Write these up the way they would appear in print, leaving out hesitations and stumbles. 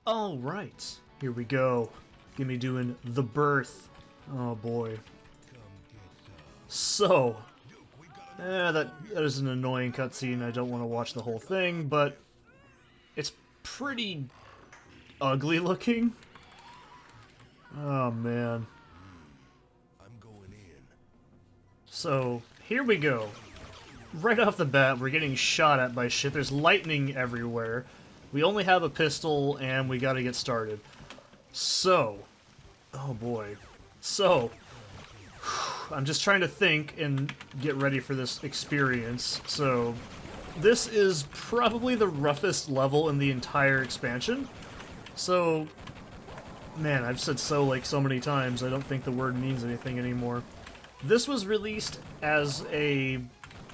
All right, here we go. Give me doing The Birth. Oh boy. So, that is an annoying cutscene. I don't want to watch the whole thing, but it's pretty ugly looking. Oh man. So, here we go. Right off the bat, we're getting shot at by shit. There's lightning everywhere. We only have a pistol, and we gotta get started. So, oh boy. So, I'm just trying to think and get ready for this experience. So, this is probably the roughest level in the entire expansion. So, man, I've said so like so many times, I don't think the word means anything anymore. This was released as a,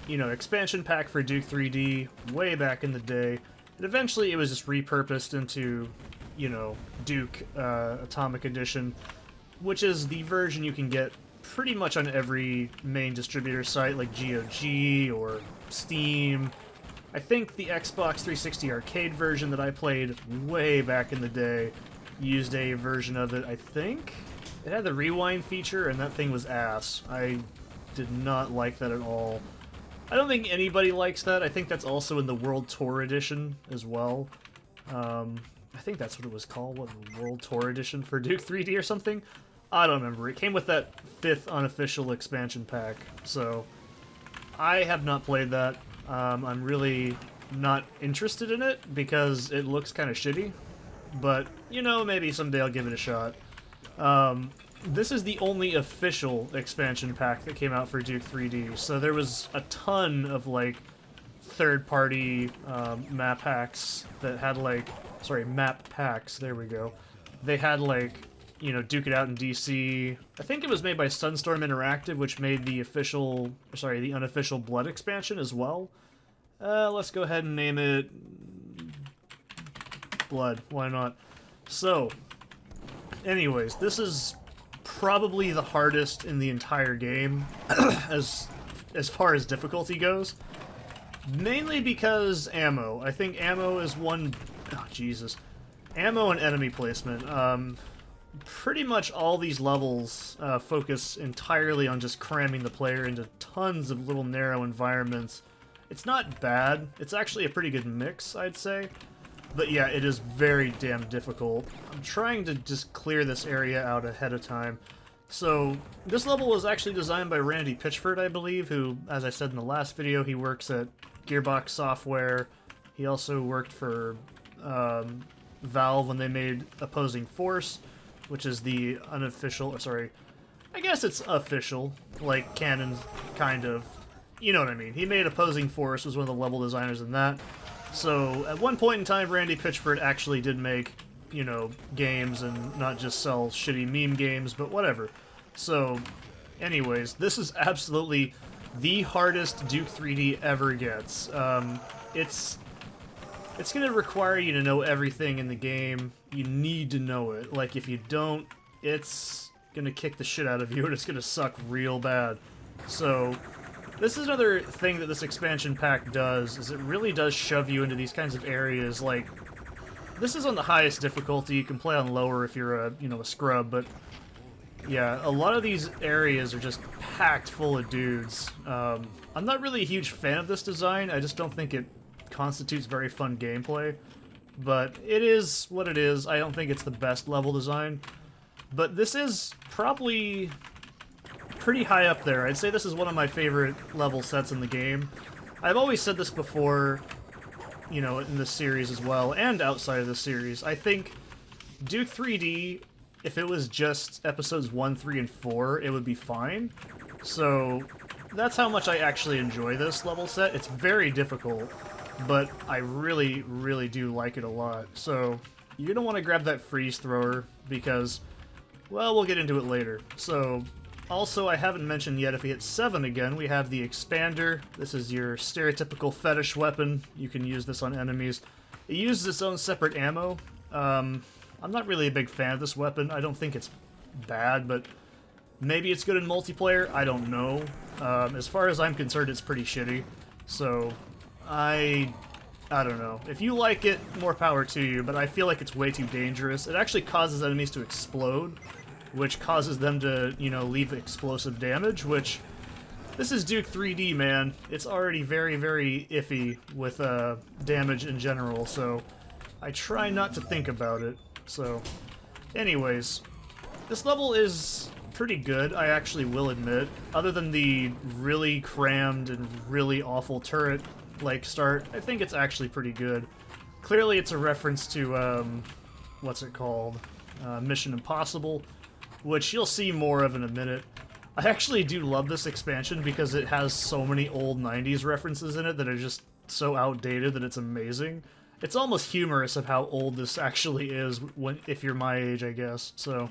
expansion pack for Duke 3D way back in the day. And eventually it was just repurposed into, Duke Atomic Edition, which is the version you can get pretty much on every main distributor site like GOG or Steam. I think the Xbox 360 arcade version that I played way back in the day used a version of it, I think. It had the rewind feature, and that thing was ass. I did not like that at all. I don't think anybody likes that. I think that's also in the World Tour Edition as well. I think that's what it was called, what, World Tour Edition for Duke 3D or something? I don't remember. It came with that 5th unofficial expansion pack, so I have not played that. I'm really not interested in it because it looks kind of shitty, but, maybe someday I'll give it a shot. This is the only official expansion pack that came out for Duke 3D, so there was a ton of, third-party map hacks that had, map packs, there we go. They had, Duke It Out in DC. I think it was made by Sunstorm Interactive, which made the the unofficial Blood expansion as well. Let's go ahead and name it Blood, why not? So, anyways, this is probably the hardest in the entire game, as far as difficulty goes. Mainly because ammo. I think ammo is one... Oh, Jesus. Ammo and enemy placement. Pretty much all these levels focus entirely on just cramming the player into tons of little narrow environments. It's not bad. It's actually a pretty good mix, I'd say. But yeah, it is very damn difficult. I'm trying to just clear this area out ahead of time. So, this level was actually designed by Randy Pitchford, I believe, who, as I said in the last video, he works at Gearbox Software. He also worked for Valve when they made Opposing Force, which is the unofficial, I guess it's official, like canon, kind of. You know what I mean. He made Opposing Force, was one of the level designers in that. So, at one point in time, Randy Pitchford actually did make, games and not just sell shitty meme games, but whatever. So, anyways, this is absolutely the hardest Duke 3D ever gets. It's going to require you to know everything in the game. You need to know it. Like, if you don't, it's going to kick the shit out of you, and it's going to suck real bad. So, this is another thing that this expansion pack does, is it really does shove you into these kinds of areas. Like, this is on the highest difficulty. You can play on lower if you're a scrub, but yeah, a lot of these areas are just packed full of dudes. I'm not really a huge fan of this design. I just don't think it constitutes very fun gameplay, but it is what it is. I don't think it's the best level design, but this is probably pretty high up there. I'd say this is one of my favorite level sets in the game. I've always said this before, in this series as well, and outside of this series. I think Duke 3D, if it was just episodes 1, 3, and 4, it would be fine. So, that's how much I actually enjoy this level set. It's very difficult, but I really, really do like it a lot. So, you're going to want to grab that freeze thrower, because, well, we'll get into it later. So, also, I haven't mentioned yet, if we hit 7 again, we have the Expander. This is your stereotypical fetish weapon. You can use this on enemies. It uses its own separate ammo. I'm not really a big fan of this weapon. I don't think it's bad, but maybe it's good in multiplayer. I don't know. As far as I'm concerned, it's pretty shitty. So, I I don't know. If you like it, more power to you, but I feel like it's way too dangerous. It actually causes enemies to explode, which causes them to, you know, leave explosive damage, which... This is Duke 3D, man. It's already very, very iffy with damage in general, so I try not to think about it. So, anyways, this level is pretty good, I actually will admit. Other than the really crammed and really awful turret-like start, I think it's actually pretty good. Clearly it's a reference to, what's it called? Mission Impossible, which you'll see more of in a minute. I actually do love this expansion because it has so many old 90s references in it that are just so outdated that it's amazing. It's almost humorous of how old this actually is if you're my age, I guess. So,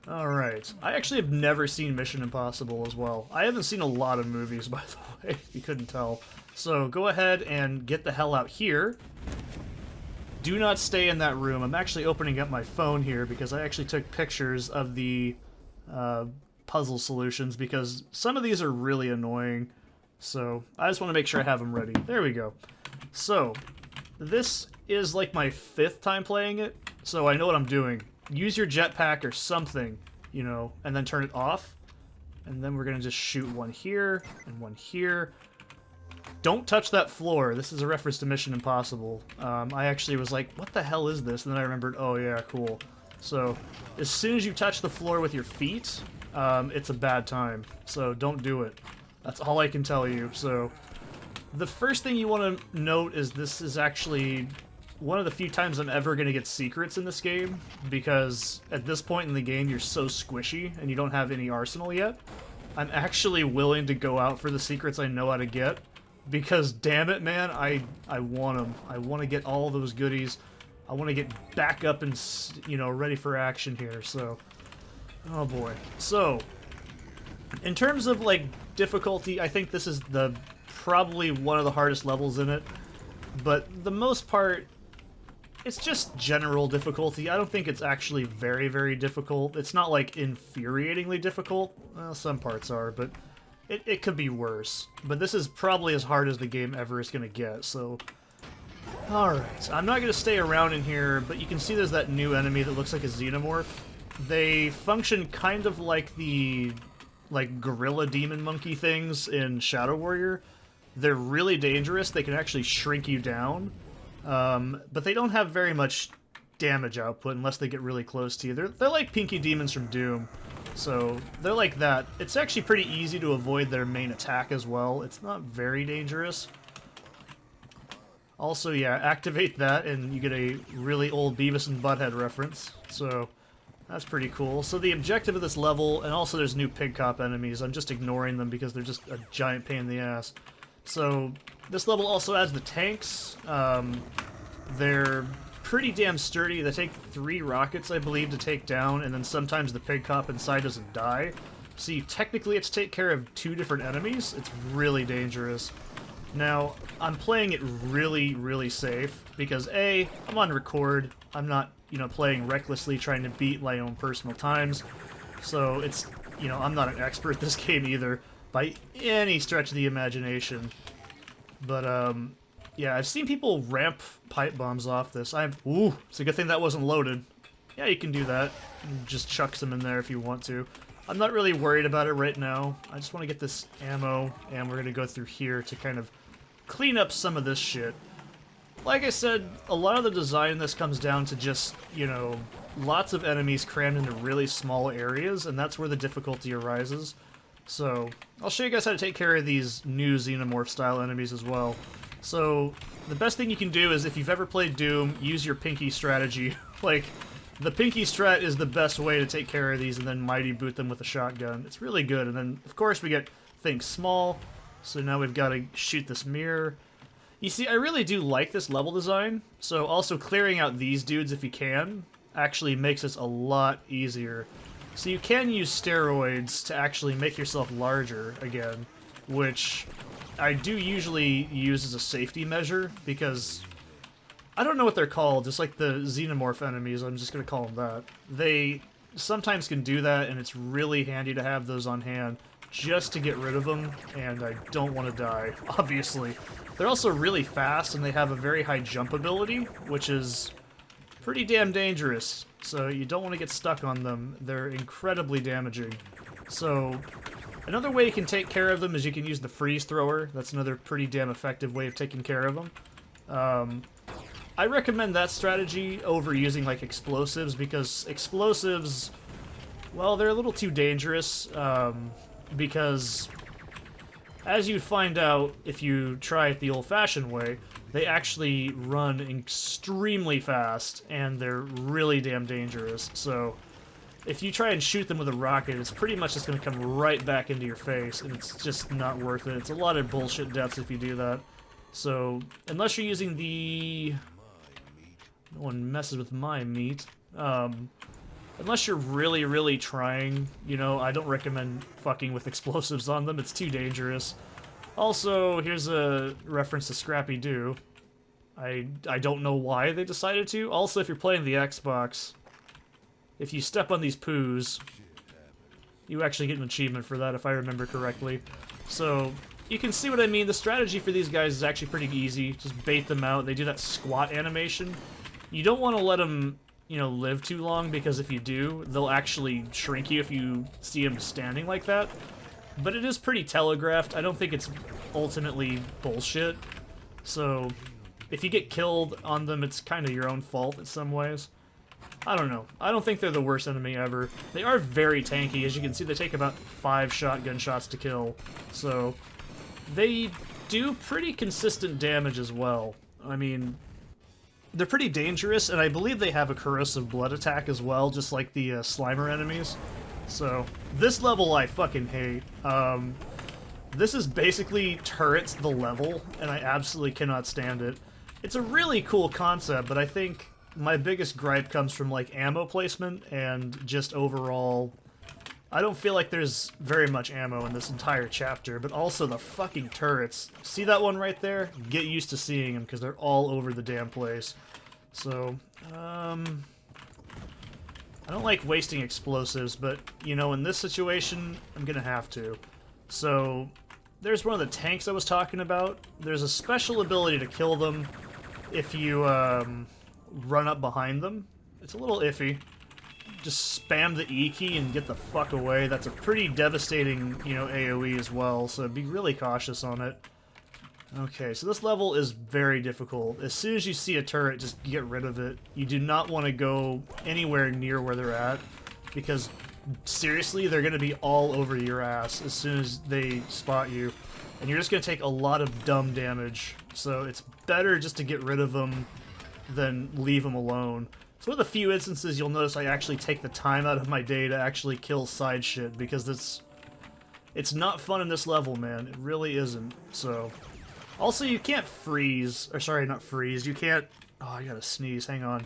alright. I actually have never seen Mission Impossible as well. I haven't seen a lot of movies, by the way, if you couldn't tell. So, go ahead and get the hell out here. Do not stay in that room. I'm actually opening up my phone here because I actually took pictures of the puzzle solutions because some of these are really annoying. So I just want to make sure I have them ready. There we go. So this is like my 5th time playing it, so I know what I'm doing. Use your jetpack or something, you know, and then turn it off. And then we're going to just shoot one here and one here. Don't touch that floor. This is a reference to Mission Impossible. I actually was like, what the hell is this? And then I remembered, oh yeah, cool. So as soon as you touch the floor with your feet, it's a bad time, so don't do it. That's all I can tell you. So, the first thing you want to note is this is actually one of the few times I'm ever going to get secrets in this game, because at this point in the game you're so squishy and you don't have any arsenal yet. I'm actually willing to go out for the secrets I know how to get, because damn it, man, I want them. I want to get all those goodies. I want to get back up and, you know, ready for action here, so... Oh boy. So, in terms of, like, difficulty, I think this is probably one of the hardest levels in it. But the most part, it's just general difficulty. I don't think it's actually very, very difficult. It's not, like, infuriatingly difficult. Well, some parts are, but it could be worse. But this is probably as hard as the game ever is going to get, so... Alright, I'm not going to stay around in here, but you can see there's that new enemy that looks like a xenomorph. They function kind of like the, gorilla demon monkey things in Shadow Warrior. They're really dangerous. They can actually shrink you down. But they don't have very much damage output unless they get really close to you. They're like Pinky Demons from Doom. So, they're like that. It's actually pretty easy to avoid their main attack as well. It's not very dangerous. Also, yeah, activate that and you get a really old Beavis and Butthead reference. So... That's pretty cool. So the objective of this level, and also there's new Pig Cop enemies, I'm just ignoring them because they're just a giant pain in the ass. So this level also adds the tanks. They're pretty damn sturdy. They take 3 rockets, I believe, to take down, and then sometimes the Pig Cop inside doesn't die. So you technically have to take care of 2 different enemies. It's really dangerous. Now, I'm playing it really, really safe because A, I'm on record. I'm not, you know, playing recklessly trying to beat my own personal times. So it's, you know, I'm not an expert at this game either by any stretch of the imagination. But, yeah, I've seen people ramp pipe bombs off this. Ooh, it's a good thing that wasn't loaded. Yeah, you can do that. Just chuck some in there if you want to. I'm not really worried about it right now. I just want to get this ammo, and we're going to go through here to kind of clean up some of this shit. Like I said, a lot of the design in this comes down to just, you know, lots of enemies crammed into really small areas, and that's where the difficulty arises. So, I'll show you guys how to take care of these new Xenomorph-style enemies as well. So, the best thing you can do is, if you've ever played Doom, use your Pinky strategy. Like, the Pinky strat is the best way to take care of these, and then Mighty Boot them with a shotgun. It's really good, and then, of course, we get Think Small, so now we've got to shoot this mirror. You see, I really do like this level design, so also clearing out these dudes if you can actually makes this a lot easier. So you can use steroids to actually make yourself larger again, which I do usually use as a safety measure, because I don't know what they're called, just like the Xenomorph enemies, I'm just going to call them that. They sometimes can do that, and it's really handy to have those on hand. just to get rid of them, and I don't want to die, obviously. They're also really fast, and they have a very high jump ability, which is pretty damn dangerous. So you don't want to get stuck on them. They're incredibly damaging. So another way you can take care of them is you can use the freeze thrower. That's another pretty damn effective way of taking care of them. I recommend that strategy over using like explosives, because explosives, well, they're a little too dangerous, because as you find out if you try it the old-fashioned way, they actually run extremely fast, and they're really damn dangerous. So if you try and shoot them with a rocket, it's pretty much just going to come right back into your face, and it's just not worth it. It's a lot of bullshit deaths if you do that. So unless you're using the... No one messes with my meat. Unless you're really, really trying, you know, I don't recommend fucking with explosives on them. It's too dangerous. Also, here's a reference to Scrappy Doo. I don't know why they decided to. Also, if you're playing the Xbox, if you step on these poos, you actually get an achievement for that, if I remember correctly. So you can see what I mean. The strategy for these guys is actually pretty easy. Just bait them out. They do that squat animation. You don't want to let them, you know, live too long, because if you do, they'll actually shrink you if you see them standing like that. But it is pretty telegraphed. I don't think it's ultimately bullshit. So if you get killed on them, it's kind of your own fault in some ways. I don't know. I don't think they're the worst enemy ever. They are very tanky. As you can see, they take about 5 shotgun shots to kill. So they do pretty consistent damage as well. I mean, they're pretty dangerous, and I believe they have a corrosive blood attack as well, just like the Slimer enemies. So this level I fucking hate. This is basically turrets the level, and I absolutely cannot stand it. It's a really cool concept, but I think my biggest gripe comes from like ammo placement and just overall... I don't feel like there's very much ammo in this entire chapter, but also the fucking turrets. See that one right there? Get used to seeing them, because they're all over the damn place. So, I don't like wasting explosives, but, you know, in this situation, I'm gonna have to. So, there's one of the tanks I was talking about. There's a special ability to kill them if you, run up behind them. It's a little iffy. Just spam the E key and get the fuck away. That's a pretty devastating, you know, AoE as well, so be really cautious on it. Okay, so this level is very difficult. As soon as you see a turret, just get rid of it. You do not want to go anywhere near where they're at, because seriously, they're going to be all over your ass as soon as they spot you, and you're just going to take a lot of dumb damage. So it's better just to get rid of them than leave them alone. It's one of the few instances you'll notice I actually take the time out of my day to actually kill side shit, because it's not fun in this level, man. It really isn't. So, also you can't freeze, or sorry, not freeze. You can't. Oh, I gotta sneeze. Hang on.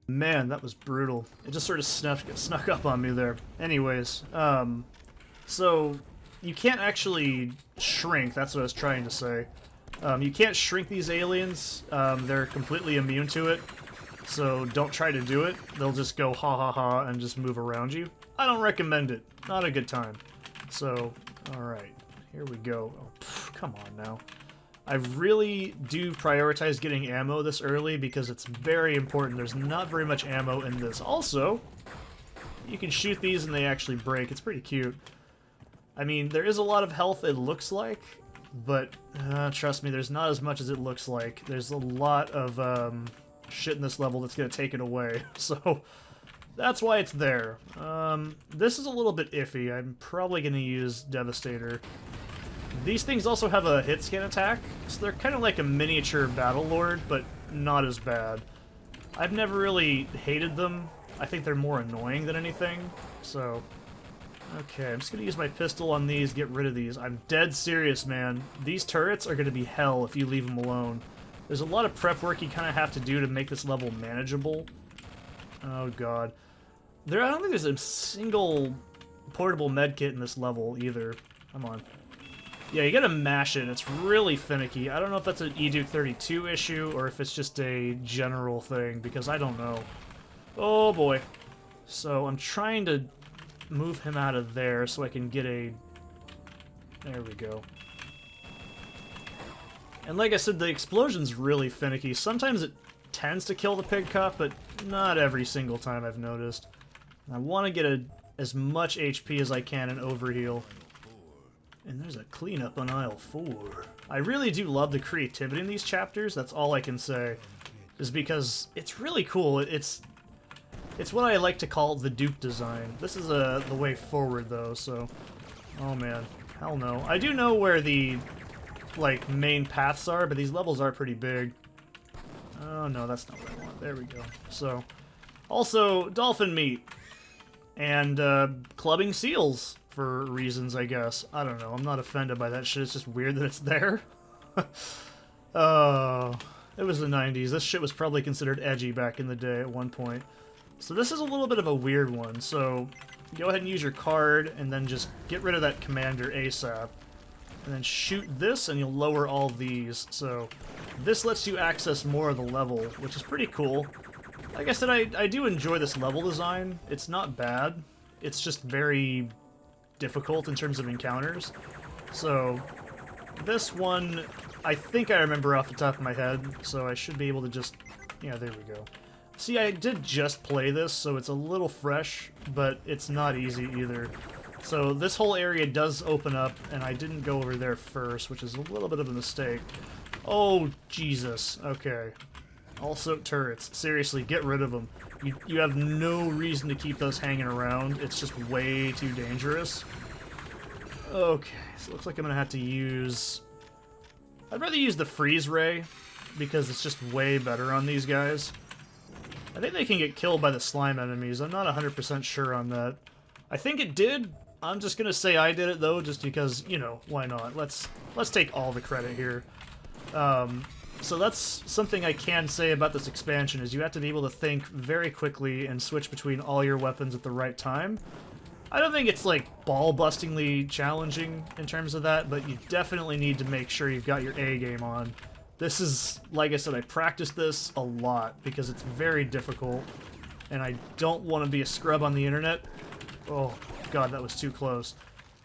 Man, that was brutal. It just sort of snuck up on me there. Anyways, so you can't actually shrink, that's what I was trying to say. You can't shrink these aliens, they're completely immune to it, so don't try to do it. They'll just go ha ha ha and just move around you. I don't recommend it. Not a good time. So, alright, here we go. Oh, come on now. I really do prioritize getting ammo this early because it's very important. There's not very much ammo in this. Also, you can shoot these and they actually break. It's pretty cute. I mean, there is a lot of health, it looks like, but trust me, there's not as much as it looks like. There's a lot of shit in this level that's going to take it away, so that's why it's there. This is a little bit iffy. I'm probably going to use Devastator. These things also have a hit scan attack, so they're kind of like a miniature Battle Lord, but not as bad. I've never really hated them. I think they're more annoying than anything, so... Okay, I'm just gonna use my pistol on these, get rid of these. I'm dead serious, man. These turrets are gonna be hell if you leave them alone. There's a lot of prep work you kind of have to do to make this level manageable. Oh god. I don't think there's a single portable medkit in this level either. Come on. Yeah, you gotta mash it. It's really finicky. I don't know if that's an eDuke 32 issue or if it's just a general thing, because I don't know. Oh boy. So I'm trying to move him out of there so I can get a... There we go. And like I said, the explosion's really finicky. Sometimes it tends to kill the pig cop, but not every single time I've noticed. And I want to get as much HP as I can and overheal. And there's a cleanup on aisle 4. I really do love the creativity in these chapters, that's all I can say. Is because it's really cool. It's what I like to call the Duke design. This is the way forward, though, so... Oh man, hell no. I do know where the like main paths are, but these levels are pretty big. Oh no, that's not what I want. There we go. So, also dolphin meat and clubbing seals for reasons, I guess. I don't know. I'm not offended by that shit. It's just weird that it's there. Oh, it was the 90s. This shit was probably considered edgy back in the day at one point. So this is a little bit of a weird one. So go ahead and use your card and then just get rid of that commander ASAP. And then shoot this, and you'll lower all these. So this lets you access more of the level, which is pretty cool. Like I said, I do enjoy this level design. It's not bad. It's just very difficult in terms of encounters. So this one, I think I remember off the top of my head, so I should be able to just... Yeah, there we go. See, I did just play this, so it's a little fresh, but it's not easy either. So this whole area does open up, and I didn't go over there first, which is a little bit of a mistake. Oh, Jesus. Okay. Also, turrets. Seriously, get rid of them. You have no reason to keep those hanging around. It's just way too dangerous. Okay, so it looks like I'm going to have to use... I'd rather use the freeze ray, because it's just way better on these guys. I think they can get killed by the slime enemies. I'm not 100% sure on that. I think it did. I'm just gonna say I did it though, just because, you know, why not? Let's take all the credit here. So that's something I can say about this expansion, is you have to be able to think very quickly and switch between all your weapons at the right time. I don't think it's like ball-bustingly challenging in terms of that, but you definitely need to make sure you've got your A game on. This is, like I said, I practiced this a lot because it's very difficult, and I don't want to be a scrub on the internet. Oh, God, that was too close.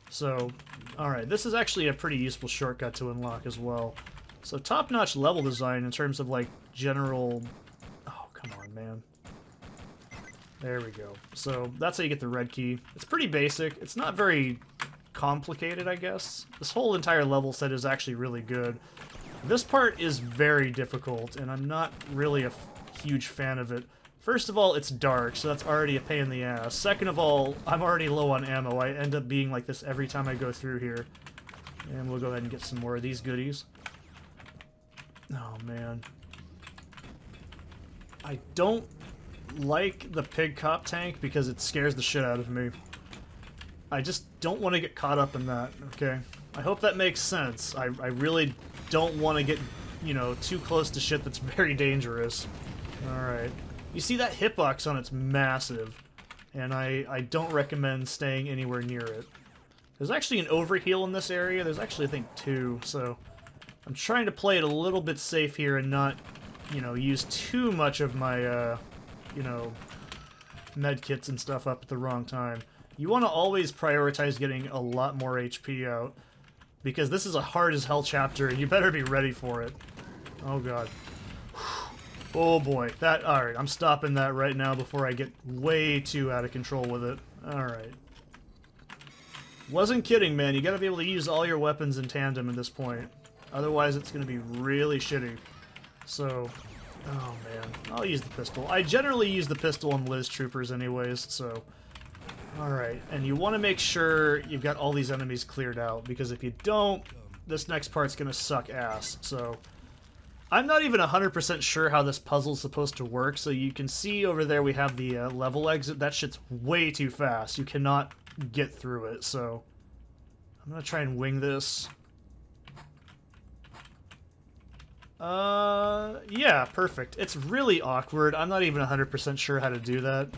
So, alright, this is actually a pretty useful shortcut to unlock as well. So, top-notch level design in terms of, like, general... Oh, come on, man. There we go. So, that's how you get the red key. It's pretty basic. It's not very complicated, I guess. This whole entire level set is actually really good. This part is very difficult, and I'm not really a huge fan of it. First of all, it's dark, so that's already a pain in the ass. Second of all, I'm already low on ammo. I end up being like this every time I go through here. And we'll go ahead and get some more of these goodies. Oh, man. I don't like the pig cop tank because it scares the shit out of me. I just don't want to get caught up in that, okay? I hope that makes sense. I really don't want to get, you know, too close to shit that's very dangerous. Alright. You see that hitbox on it's massive, and I don't recommend staying anywhere near it. There's actually an overheal in this area. There's actually, I think, 2, so I'm trying to play it a little bit safe here and not, you know, use too much of my, you know, medkits and stuff up at the wrong time. You want to always prioritize getting a lot more HP out, because this is a hard-as-hell chapter, and you better be ready for it. Oh, God. Oh boy, alright, I'm stopping that right now before I get way too out of control with it. Alright. Wasn't kidding, man. You gotta be able to use all your weapons in tandem at this point. Otherwise, it's gonna be really shitty. So, oh man, I'll use the pistol. I generally use the pistol on Liz Troopers anyways, so... Alright, and you want to make sure you've got all these enemies cleared out, because if you don't, this next part's gonna suck ass, so... I'm not even 100% sure how this puzzle's supposed to work, so you can see over there we have the level exit. That shit's way too fast. You cannot get through it, so... I'm gonna try and wing this. Yeah, perfect. It's really awkward. I'm not even 100% sure how to do that.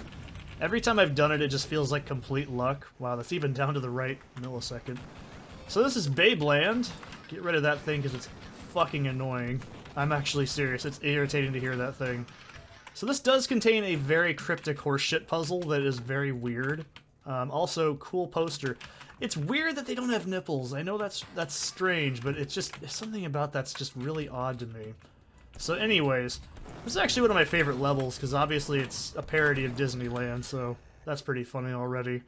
Every time I've done it, it just feels like complete luck. Wow, that's even down to the right millisecond. So this is Babeland. Get rid of that thing because it's fucking annoying. I'm actually serious. It's irritating to hear that thing. So this does contain a very cryptic horseshit puzzle that is very weird. Also, cool poster. It's weird that they don't have nipples. I know that's strange, but it's something about that's just really odd to me. So anyways, this is actually one of my favorite levels, because obviously it's a parody of Disneyland, so that's pretty funny already.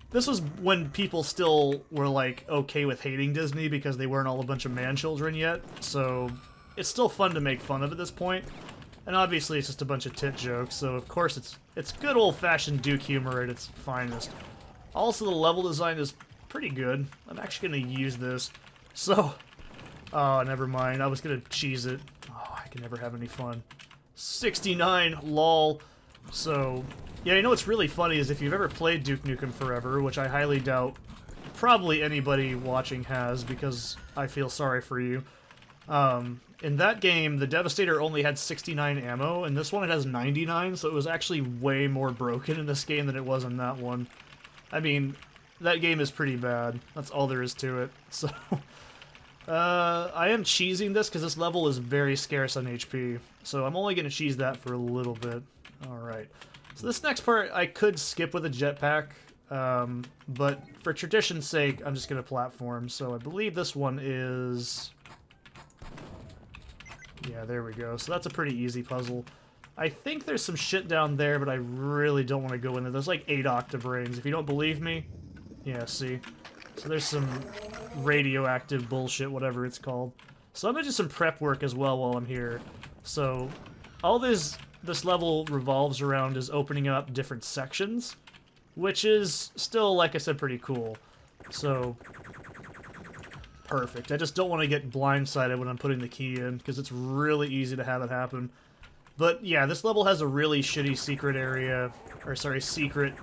This was when people still were, like, okay with hating Disney because they weren't all a bunch of man-children yet, so it's still fun to make fun of at this point. And obviously it's just a bunch of tit jokes, so of course it's good old-fashioned Duke humor at its finest. Also, the level design is pretty good. I'm actually going to use this. So, oh, never mind. I was going to cheese it. Oh, I can never have any fun. 69, lol. So, yeah, you know what's really funny is if you've ever played Duke Nukem Forever, which I highly doubt probably anybody watching has, because I feel sorry for you. In that game, the Devastator only had 69 ammo, and this one it has 99, so it was actually way more broken in this game than it was in that one. I mean, that game is pretty bad. That's all there is to it. So, I am cheesing this because this level is very scarce on HP, so I'm only going to cheese that for a little bit. Alright. So this next part I could skip with a jetpack, but for tradition's sake, I'm just going to platform. So I believe this one is... yeah, there we go. So that's a pretty easy puzzle. I think there's some shit down there, but I really don't want to go in there. There's like 8 octobrains. If you don't believe me, yeah, see? So there's some radioactive bullshit, whatever it's called. So I'm going to do some prep work as well while I'm here. So all this level revolves around is opening up different sections, which is still, like I said, pretty cool. So... perfect. I just don't want to get blindsided when I'm putting the key in, because it's really easy to have it happen. But yeah, this level has a really shitty secret area, or sorry, secret,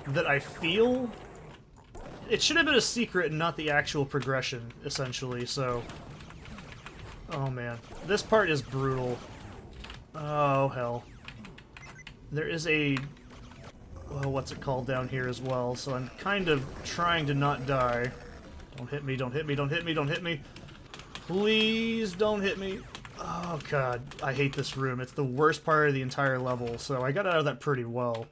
that I feel... it should have been a secret and not the actual progression, essentially, so... oh man. This part is brutal. Oh, hell. There is a... well, what's it called down here as well, so I'm kind of trying to not die. Don't hit me, don't hit me, don't hit me, don't hit me. Please don't hit me. Oh god, I hate this room. It's the worst part of the entire level, so I got out of that pretty well.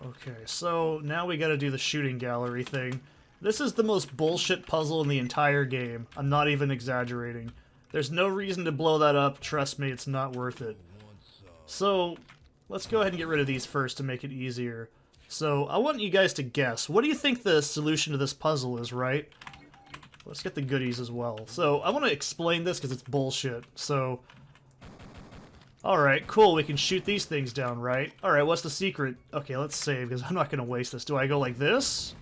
Okay, so now we gotta do the shooting gallery thing. This is the most bullshit puzzle in the entire game. I'm not even exaggerating. There's no reason to blow that up. Trust me, it's not worth it. So, let's go ahead and get rid of these first to make it easier. So, I want you guys to guess. What do you think the solution to this puzzle is, right? Let's get the goodies as well. So, I want to explain this because it's bullshit. So, alright, cool, we can shoot these things down, right? Alright, what's the secret? Okay, let's save, because I'm not going to waste this. Do I go like this?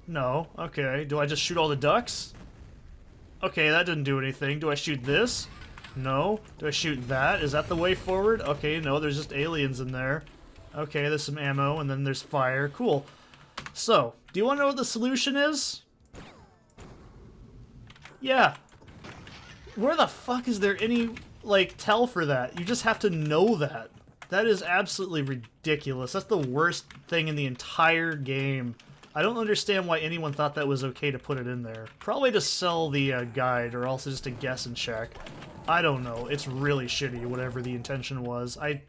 No. Okay, do I just shoot all the ducks? Okay, that didn't do anything. Do I shoot this? No. Do I shoot that? Is that the way forward? Okay, no, there's just aliens in there. Okay, there's some ammo, and then there's fire. Cool. So, do you want to know what the solution is? Yeah. Where the fuck is there any, like, tell for that? You just have to know that. That is absolutely ridiculous. That's the worst thing in the entire game. I don't understand why anyone thought that was okay to put it in there. Probably to sell the guide, or also just to guess and check. I don't know. It's really shitty, whatever the intention was. I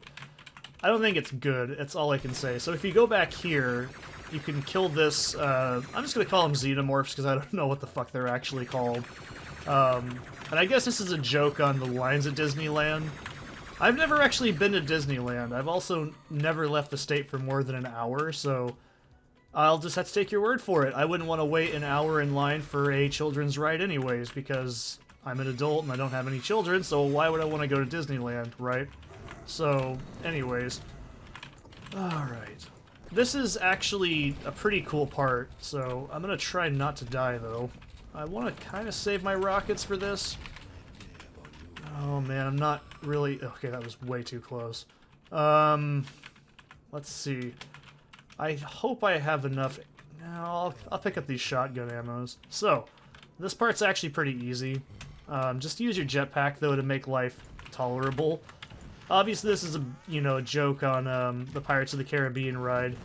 don't think it's good. That's all I can say. So if you go back here, you can kill this... I'm just going to call them xenomorphs, because I don't know what the fuck they're actually called. And I guess this is a joke on the lines at Disneyland. I've never actually been to Disneyland. I've also never left the state for more than an hour, so... I'll just have to take your word for it. I wouldn't want to wait an hour in line for a children's ride anyways, because I'm an adult and I don't have any children, so why would I want to go to Disneyland, right? So, anyways. Alright. This is actually a pretty cool part, so I'm going to try not to die, though. I want to kind of save my rockets for this. Oh, man, I'm not really... okay, that was way too close. Let's see. I hope I have enough... no, I'll pick up these shotgun ammos. So, this part's actually pretty easy. Just use your jetpack, though, to make life tolerable. Obviously, this is a, you know, a joke on the Pirates of the Caribbean ride.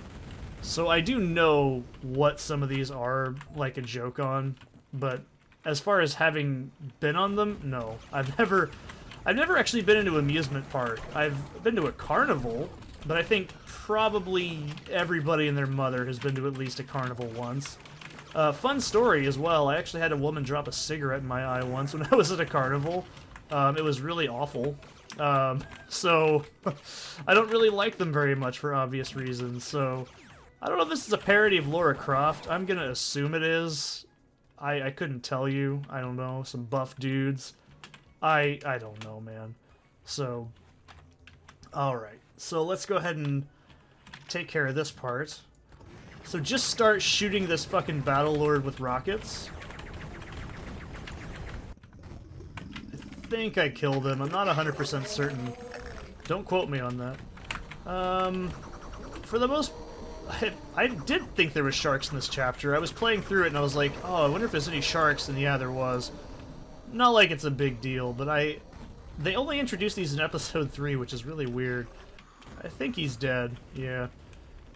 So I do know what some of these are like a joke on, but as far as having been on them, no. I've never actually been into an amusement park. I've been to a carnival, but I think probably everybody and their mother has been to at least a carnival once. Fun story as well, I actually had a woman drop a cigarette in my eye once when I was at a carnival. It was really awful. So, I don't really like them very much for obvious reasons, so... I don't know if this is a parody of Lara Croft. I'm gonna assume it is. I couldn't tell you. I don't know. Some buff dudes. I don't know, man. So, alright. So let's go ahead and take care of this part. So just start shooting this fucking Battlelord with rockets. I think I killed him. I'm not 100% certain. Don't quote me on that. For the most... I did think there was sharks in this chapter. I was playing through it and I was like, oh, I wonder if there's any sharks, and yeah, there was. Not like it's a big deal, but they only introduced these in episode 3, which is really weird. I think he's dead, yeah.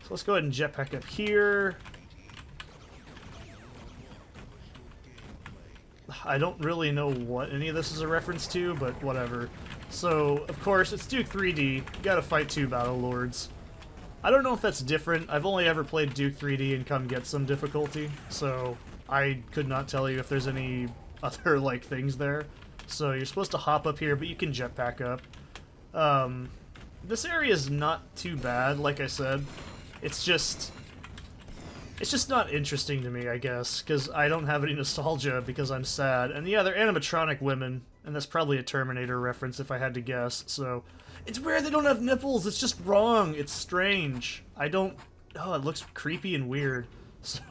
So let's go ahead and jetpack up here. I don't really know what any of this is a reference to, but whatever. So, of course, it's Duke 3D. You gotta fight 2 Battlelords. I don't know if that's different. I've only ever played Duke 3D and come get some difficulty, so I could not tell you if there's any other, like, things there. So you're supposed to hop up here, but you can jetpack up. This area is not too bad, like I said. It's just not interesting to me, I guess, because I don't have any nostalgia because I'm sad. And yeah, they're animatronic women, and that's probably a Terminator reference if I had to guess, so... It's weird they don't have nipples, it's just wrong, it's strange. Oh, it looks creepy and weird. So,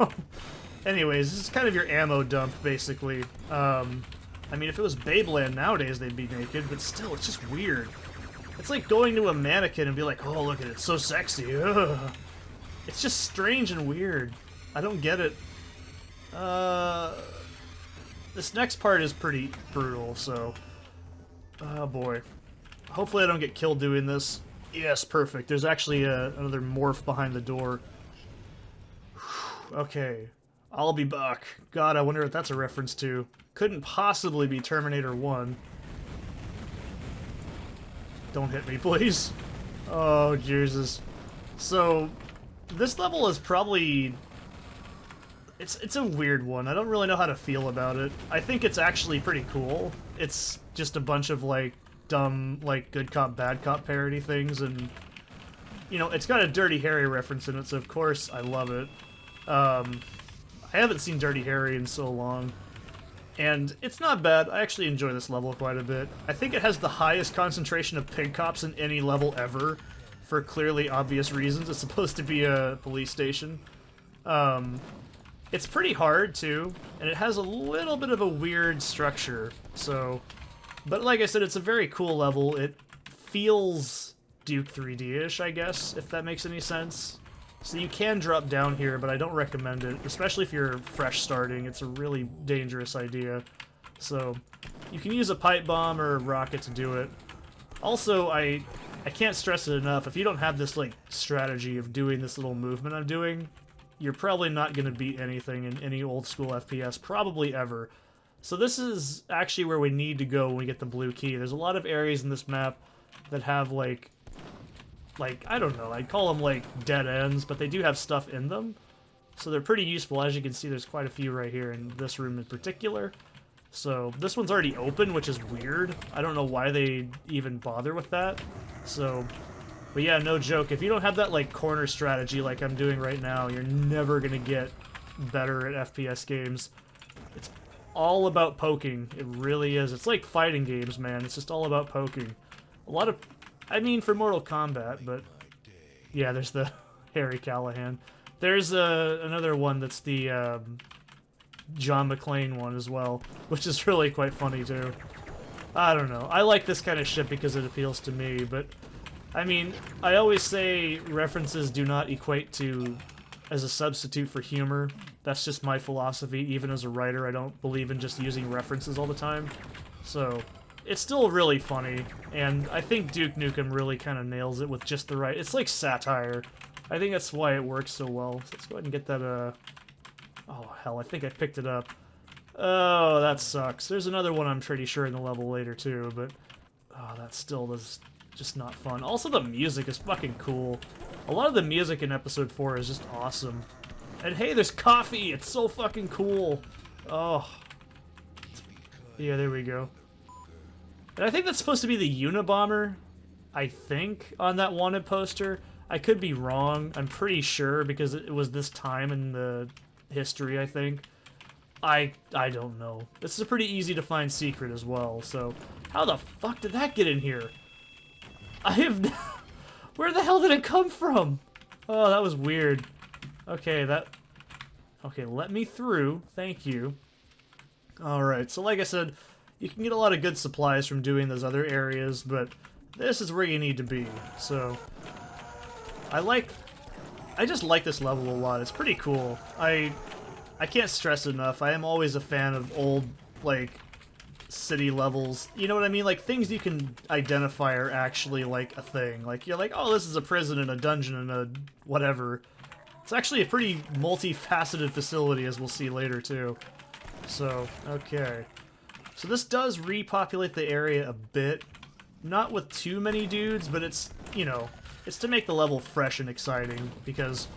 anyways, this is kind of your ammo dump, basically. I mean, if it was Babeland nowadays, they'd be naked, but still, it's just weird. It's like going to a mannequin and be like, oh, look at it, it's so sexy. Ugh. It's just strange and weird. I don't get it. This next part is pretty brutal, so... Oh, boy. Hopefully I don't get killed doing this. Yes, perfect. There's actually another morph behind the door. Okay. I'll be back. God, I wonder what that's a reference to. Couldn't possibly be Terminator 1. Don't hit me, please. Oh, Jesus. So, this level is probably... It's a weird one. I don't really know how to feel about it. I think it's actually pretty cool. It's just a bunch of, like, dumb, like, good cop, bad cop parody things, and, you know, it's got a Dirty Harry reference in it, so of course I love it. I haven't seen Dirty Harry in so long, and it's not bad. I actually enjoy this level quite a bit. I think it has the highest concentration of pig cops in any level ever, for clearly obvious reasons. It's supposed to be a police station. It's pretty hard, too, and it has a little bit of a weird structure, so... But like I said, it's a very cool level. It feels Duke 3D-ish, I guess, if that makes any sense. So you can drop down here, but I don't recommend it, especially if you're fresh starting. It's a really dangerous idea. So you can use a pipe bomb or a rocket to do it. Also, I can't stress it enough, if you don't have this, like, strategy of doing this little movement I'm doing, you're probably not going to beat anything in any old-school FPS, probably ever. So this is actually where we need to go when we get the blue key. There's a lot of areas in this map that have, like, I don't know, I'd call them, like, dead ends, but they do have stuff in them. So they're pretty useful. As you can see, there's quite a few right here in this room in particular. So this one's already open, which is weird. I don't know why they even bother with that. So, but yeah, no joke. If you don't have that, like, corner strategy like I'm doing right now, you're never gonna get better at FPS games. It's all about poking. It really is. It's like fighting games, man. It's just all about poking. A lot of... I mean, for Mortal Kombat, but... Yeah, there's the Harry Callahan. There's another one that's the John McClane one as well, which is really quite funny, too. I don't know. I like this kind of shit because it appeals to me, but... I mean, I always say references do not equate to as a substitute for humor. That's just my philosophy. Even as a writer, I don't believe in just using references all the time. So, it's still really funny, and I think Duke Nukem really kind of nails it with just the right... It's like satire. I think that's why it works so well. So let's go ahead and get that, oh, hell, I think I picked it up. Oh, that sucks. There's another one I'm pretty sure in the level later, too, but... Oh, that still is just not fun. Also, the music is fucking cool. A lot of the music in Episode 4 is just awesome. And hey, there's coffee! It's so fucking cool! Oh. Yeah, there we go. And I think that's supposed to be the Unabomber, I think, on that wanted poster. I could be wrong. I'm pretty sure, because it was this time in the history, I think. I don't know. This is a pretty easy to find secret as well, so... How the fuck did that get in here? I have... Where the hell did it come from? Oh, that was weird. Okay, Okay, let me through. Thank you. Alright, so like I said, you can get a lot of good supplies from doing those other areas, but this is where you need to be, so... I just like this level a lot. It's pretty cool. I can't stress it enough. I am always a fan of old, like, city levels. You know what I mean? Like, things you can identify are actually, like, a thing. Like, you're like, oh, this is a prison and a dungeon and a whatever. It's actually a pretty multifaceted facility, as we'll see later, too. So, okay. So this does repopulate the area a bit. Not with too many dudes, but it's, you know, it's to make the level fresh and exciting, because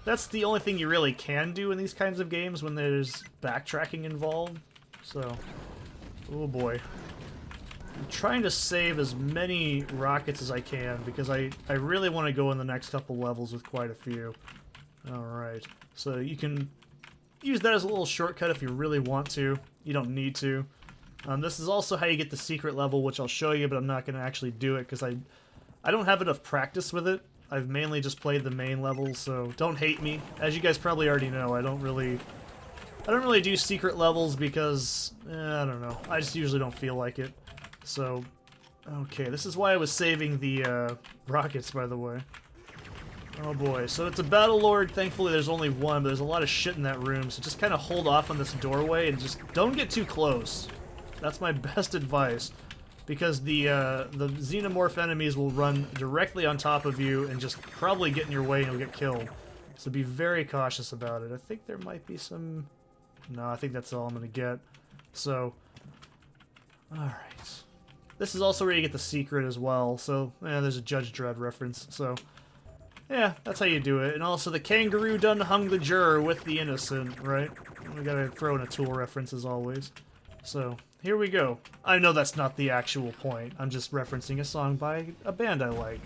that's the only thing you really can do in these kinds of games when there's backtracking involved. So, oh boy. I'm trying to save as many rockets as I can, because I really want to go in the next couple levels with quite a few. Alright, so you can use that as a little shortcut if you really want to. You don't need to. This is also how you get the secret level, which I'll show you, but I'm not going to actually do it, because I don't have enough practice with it. I've mainly just played the main level, so don't hate me. As you guys probably already know, I don't really do secret levels because, I don't know. I just usually don't feel like it. So, okay, this is why I was saving the rockets, by the way. Oh boy, so it's a Battle Lord. Thankfully there's only one, but there's a lot of shit in that room, so just kind of hold off on this doorway and just don't get too close. That's my best advice, because the xenomorph enemies will run directly on top of you and just probably get in your way and you'll get killed. So be very cautious about it. I think there might be some... No, I think that's all I'm gonna get. So, alright. This is also where you get the secret as well, so, yeah, there's a Judge Dredd reference, so... Yeah, that's how you do it. And also, the kangaroo done hung the juror with the innocent, right? We gotta throw in a Tool reference as always. So, here we go. I know that's not the actual point. I'm just referencing a song by a band I like.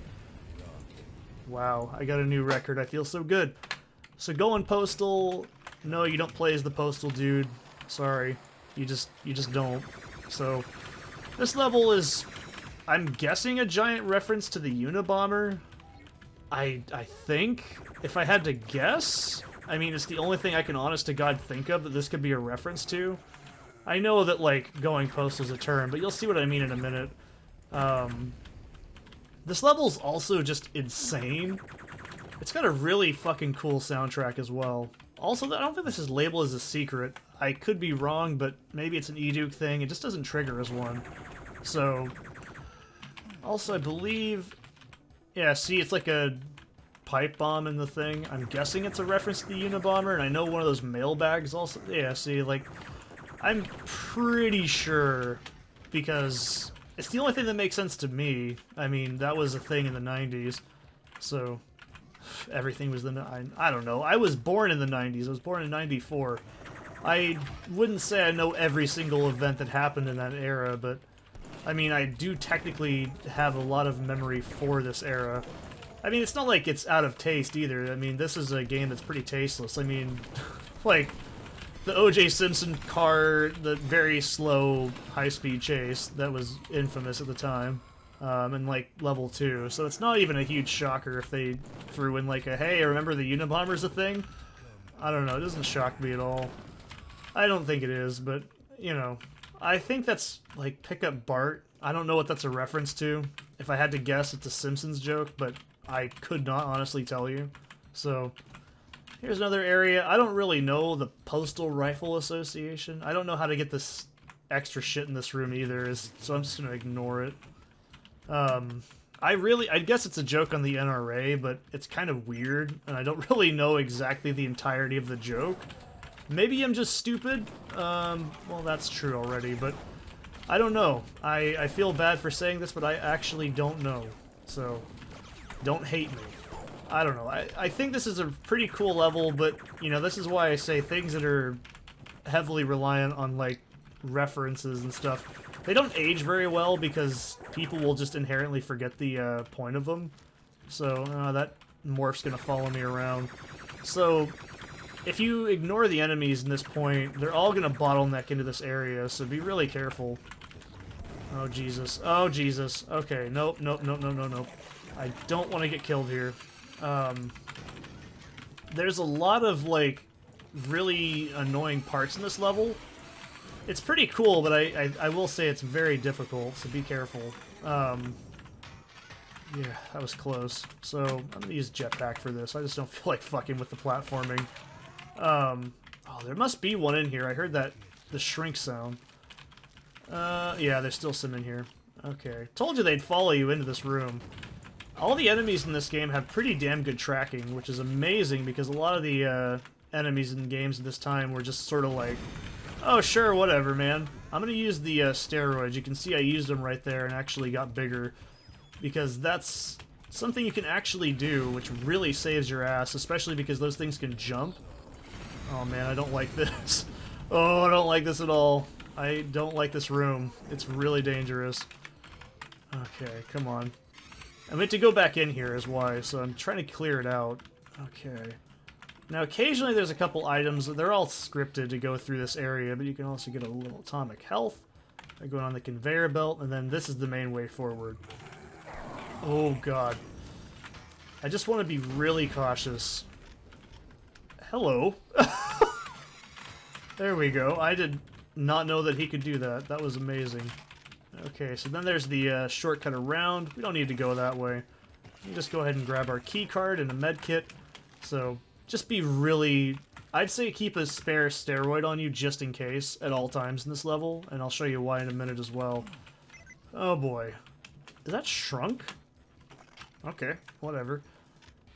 Wow, I got a new record. I feel so good. So going Postal... No, you don't play as the Postal dude. Sorry. You just don't. So, this level is... I'm guessing a giant reference to the Unabomber. I think, if I had to guess, I mean, it's the only thing I can honest to God think of that this could be a reference to. I know that, like, going Postal is a term, but you'll see what I mean in a minute. This level's also just insane. It's got a really fucking cool soundtrack as well. Also, I don't think this is labeled as a secret. I could be wrong, but maybe it's an Eduke thing. It just doesn't trigger as one. So, also, I believe... Yeah, see, it's like a pipe bomb in the thing. I'm guessing it's a reference to the Unabomber, and I know one of those mailbags also... Yeah, see, like... I'm pretty sure, because it's the only thing that makes sense to me. I mean, that was a thing in the 90s, so... Everything was I don't know. I was born in the 90s. I was born in 94. I wouldn't say I know every single event that happened in that era, but... I mean, I do technically have a lot of memory for this era. I mean, it's not like it's out of taste either. I mean, this is a game that's pretty tasteless. I mean, like, the O.J. Simpson car, the very slow, high-speed chase that was infamous at the time, in, like, level 2. So it's not even a huge shocker if they threw in, like, a, hey, remember the Unabomber's a thing? I don't know, it doesn't shock me at all. I don't think it is, but, you know... I think that's, like, Pick Up Bart. I don't know what that's a reference to. If I had to guess, it's a Simpsons joke, but I could not honestly tell you. So, here's another area. I don't really know the Postal Rifle Association. I don't know how to get this extra shit in this room either, so I'm just gonna ignore it. I guess it's a joke on the NRA, but it's kind of weird, and I don't really know exactly the entirety of the joke. Maybe I'm just stupid? Well, that's true already, but I don't know. I feel bad for saying this, but I actually don't know. So, don't hate me. I don't know. I think this is a pretty cool level, but, you know, this is why I say things that are heavily reliant on, like, references and stuff, they don't age very well because people will just inherently forget the point of them. So, that morph's gonna follow me around. So, if you ignore the enemies in this point, they're all gonna bottleneck into this area, so be really careful. Oh, Jesus. Oh, Jesus. Okay, nope, nope, nope, nope, nope, nope. I don't want to get killed here. There's a lot of, like, really annoying parts in this level. It's pretty cool, but I will say it's very difficult, so be careful. Yeah, that was close. So, I'm gonna use jetpack for this. I just don't feel like fucking with the platforming. Oh, there must be one in here. I heard the shrink sound. Yeah, there's still some in here. Okay. Told you they'd follow you into this room. All the enemies in this game have pretty damn good tracking, which is amazing because a lot of the enemies in games at this time were just sort of like, oh, sure, whatever, man. I'm going to use the steroids. You can see I used them right there and actually got bigger because that's something you can actually do, which really saves your ass, especially because those things can jump. Oh, man, I don't like this. Oh, I don't like this at all. I don't like this room. It's really dangerous. Okay, come on. I meant to go back in here is why, so I'm trying to clear it out. Okay. Now, occasionally there's a couple items, they're all scripted to go through this area, but you can also get a little atomic health by going on the conveyor belt, and then this is the main way forward. Oh, God. I just want to be really cautious. Hello. There we go. I did not know that he could do that. That was amazing. Okay, so then there's the shortcut around. We don't need to go that way. We just go ahead and grab our key card and a med kit. So, just be really... I'd say keep a spare steroid on you just in case at all times in this level, and I'll show you why in a minute as well. Oh boy. Is that shrunk? Okay, whatever.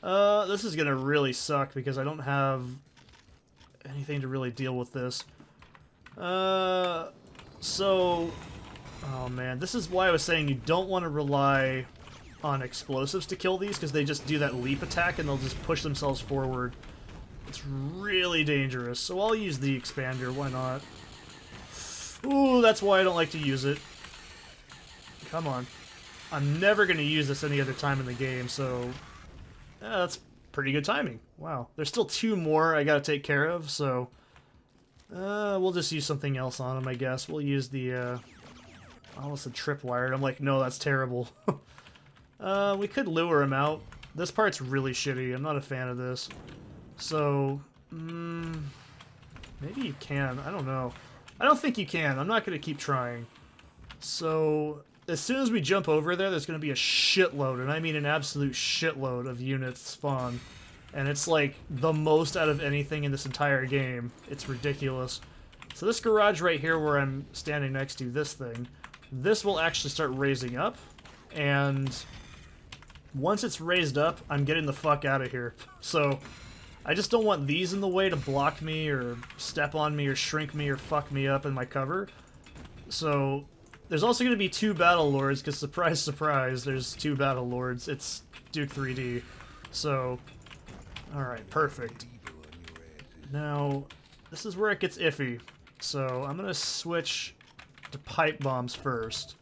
This is gonna really suck because I don't have anything to really deal with this. So... Oh man, this is why I was saying you don't want to rely on explosives to kill these, because they just do that leap attack and they'll just push themselves forward. It's really dangerous, so I'll use the expander, why not? Ooh, that's why I don't like to use it. Come on. I'm never going to use this any other time in the game, so... that's pretty good timing. Wow. There's still two more I gotta take care of, so... we'll just use something else on them, I guess. We'll use the, almost a tripwire. I'm like, no, that's terrible. We could lure him out. This part's really shitty. I'm not a fan of this. So, maybe you can. I don't know. I don't think you can. I'm not going to keep trying. So, as soon as we jump over there, there's going to be a shitload, and I mean an absolute shitload of units spawn. And it's like the most out of anything in this entire game. It's ridiculous. So this garage right here where I'm standing next to this thing, this will actually start raising up, and once it's raised up, I'm getting the fuck out of here. So I just don't want these in the way to block me or step on me or shrink me or fuck me up in my cover. So there's also going to be two Battle Lords, because surprise, surprise, there's two Battle Lords. It's Duke 3D. So, alright, perfect. Now, this is where it gets iffy. So I'm going to switch to pipe bombs first.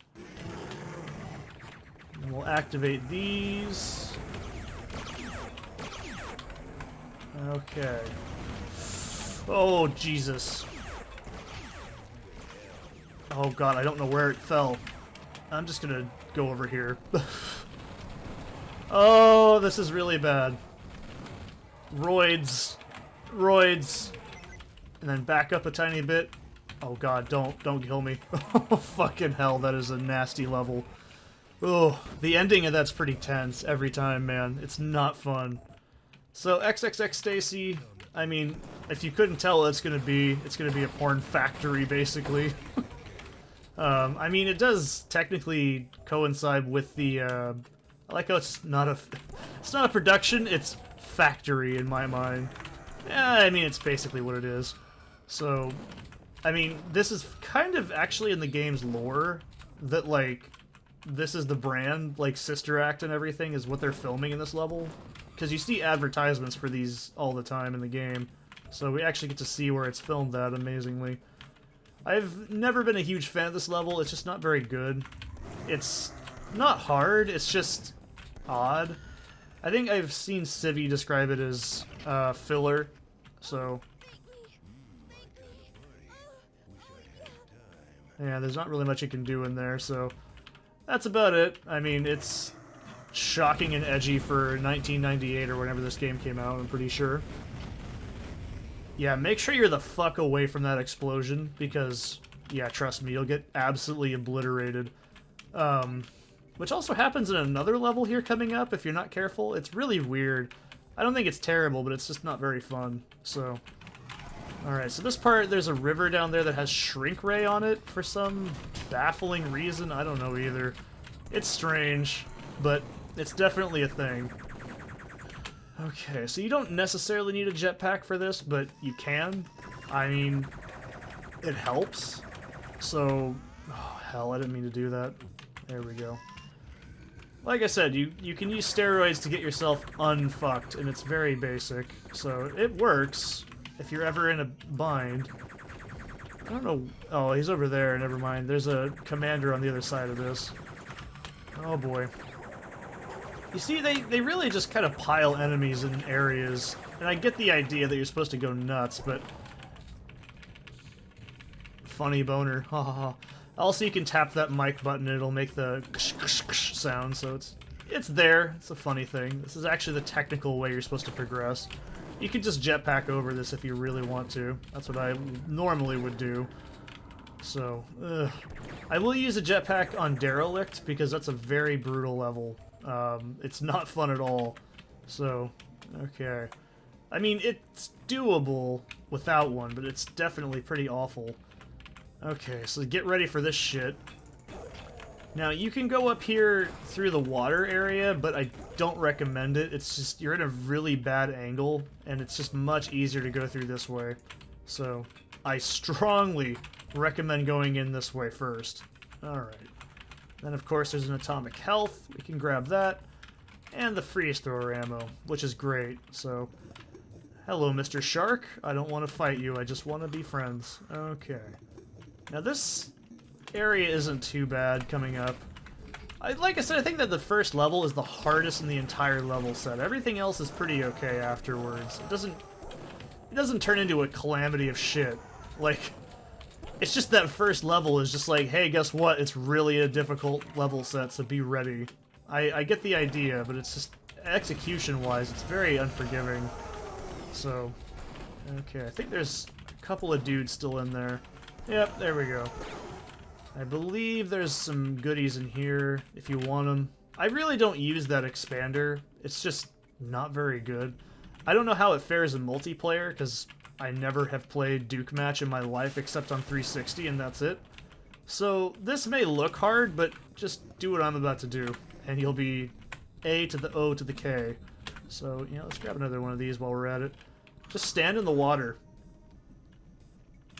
And we'll activate these. Okay. Oh, Jesus. Oh, God, I don't know where it fell. I'm just gonna go over here. Oh, this is really bad. Roids. Roids. And then back up a tiny bit. Oh god, don't kill me. Oh, fucking hell, that is a nasty level. Oh, the ending of that's pretty tense every time, man. It's not fun. So, XXX Stacy, I mean, if you couldn't tell, it's gonna be a porn factory, basically. I mean, it does technically coincide with the I like how it's not a production, it's factory in my mind. Yeah, I mean, it's basically what it is. So, I mean, this is kind of actually in the game's lore that, like, this is the brand, like, Sister Act and everything is what they're filming in this level. Because you see advertisements for these all the time in the game. So we actually get to see where it's filmed at, amazingly. I've never been a huge fan of this level, it's just not very good. It's not hard, it's just odd. I think I've seen Civvy describe it as filler, so... yeah, there's not really much you can do in there, so... that's about it. I mean, it's shocking and edgy for 1998 or whenever this game came out, I'm pretty sure. Yeah, make sure you're the fuck away from that explosion, because, yeah, trust me, you'll get absolutely obliterated. Which also happens in another level here coming up, if you're not careful. It's really weird. I don't think it's terrible, but it's just not very fun, so... alright, so this part, there's a river down there that has shrink ray on it for some baffling reason. I don't know either. It's strange, but it's definitely a thing. Okay, so you don't necessarily need a jetpack for this, but you can. I mean, it helps. So, oh, hell, I didn't mean to do that. There we go. Like I said, you can use steroids to get yourself unfucked, and it's very basic. So, it works if you're ever in a bind. I don't know... oh, he's over there, never mind. There's a commander on the other side of this. Oh boy. You see, they really just kind of pile enemies in areas, and I get the idea that you're supposed to go nuts, but... funny boner, ha ha ha. Also, you can tap that mic button and it'll make the sound, so it's there. It's a funny thing. This is actually the technical way you're supposed to progress. You can just jetpack over this if you really want to. That's what I normally would do. So, I will use a jetpack on Derelict because that's a very brutal level. It's not fun at all. So, okay. I mean, it's doable without one, but it's definitely pretty awful. Okay, so get ready for this shit. Now, you can go up here through the water area, but I don't recommend it. It's just, you're in a really bad angle, and it's just much easier to go through this way. So, I strongly recommend going in this way first. Alright. Then, of course, there's an atomic health. We can grab that. And the freeze thrower ammo, which is great. So, hello, Mr. Shark. I don't want to fight you. I just want to be friends. Okay. Now, this area isn't too bad coming up. Like I said, I think that the first level is the hardest in the entire level set. Everything else is pretty okay afterwards. It doesn't turn into a calamity of shit. Like, it's just that first level is just like, hey, guess what? It's really a difficult level set, so be ready. I get the idea, but it's just, execution-wise, it's very unforgiving. So, okay, I think there's a couple of dudes still in there. Yep, there we go. I believe there's some goodies in here, if you want them. I really don't use that expander. It's just not very good. I don't know how it fares in multiplayer, because I never have played Duke Match in my life except on 360, and that's it. So, this may look hard, but just do what I'm about to do, and you'll be A to the O to the K. So, yeah, let's grab another one of these while we're at it. Just stand in the water.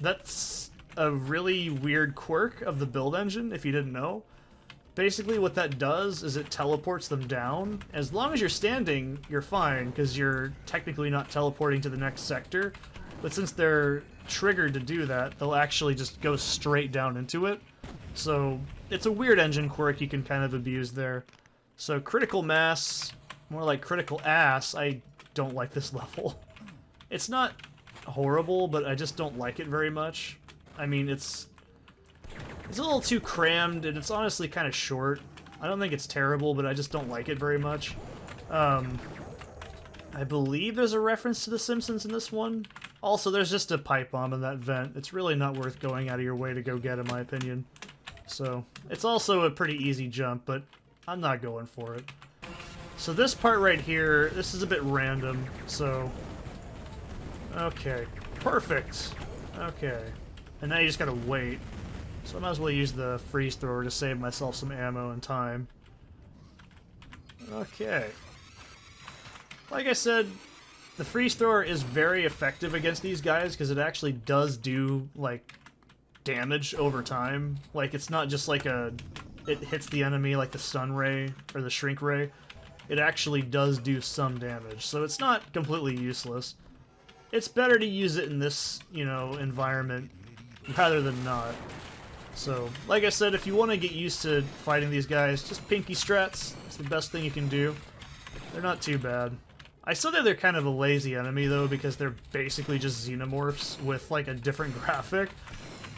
That's a really weird quirk of the build engine, if you didn't know. Basically what that does is it teleports them down. As long as you're standing, you're fine, because you're technically not teleporting to the next sector. But since they're triggered to do that, they'll actually just go straight down into it. So it's a weird engine quirk you can kind of abuse there. So critical mass, more like critical ass, I don't like this level. It's not horrible, but I just don't like it very much. I mean, it's a little too crammed, and it's honestly kind of short. I don't think it's terrible, but I just don't like it very much. I believe there's a reference to The Simpsons in this one. Also, there's just a pipe bomb in that vent. It's really not worth going out of your way to go get, in my opinion. So, it's also a pretty easy jump, but I'm not going for it. So this part right here, this is a bit random, so... okay, perfect! Okay. And now you just gotta wait. So I might as well use the freeze thrower to save myself some ammo and time. Okay. Like I said, the freeze thrower is very effective against these guys because it actually does do, like, damage over time. Like, it's not just like it hits the enemy like the stun ray or the shrink ray. It actually does do some damage, so it's not completely useless. It's better to use it in this, you know, environment rather than not. So, like I said, if you want to get used to fighting these guys, just pinky strats. It's the best thing you can do. They're not too bad. I still think they're kind of a lazy enemy, though, because they're basically just xenomorphs with, like, a different graphic.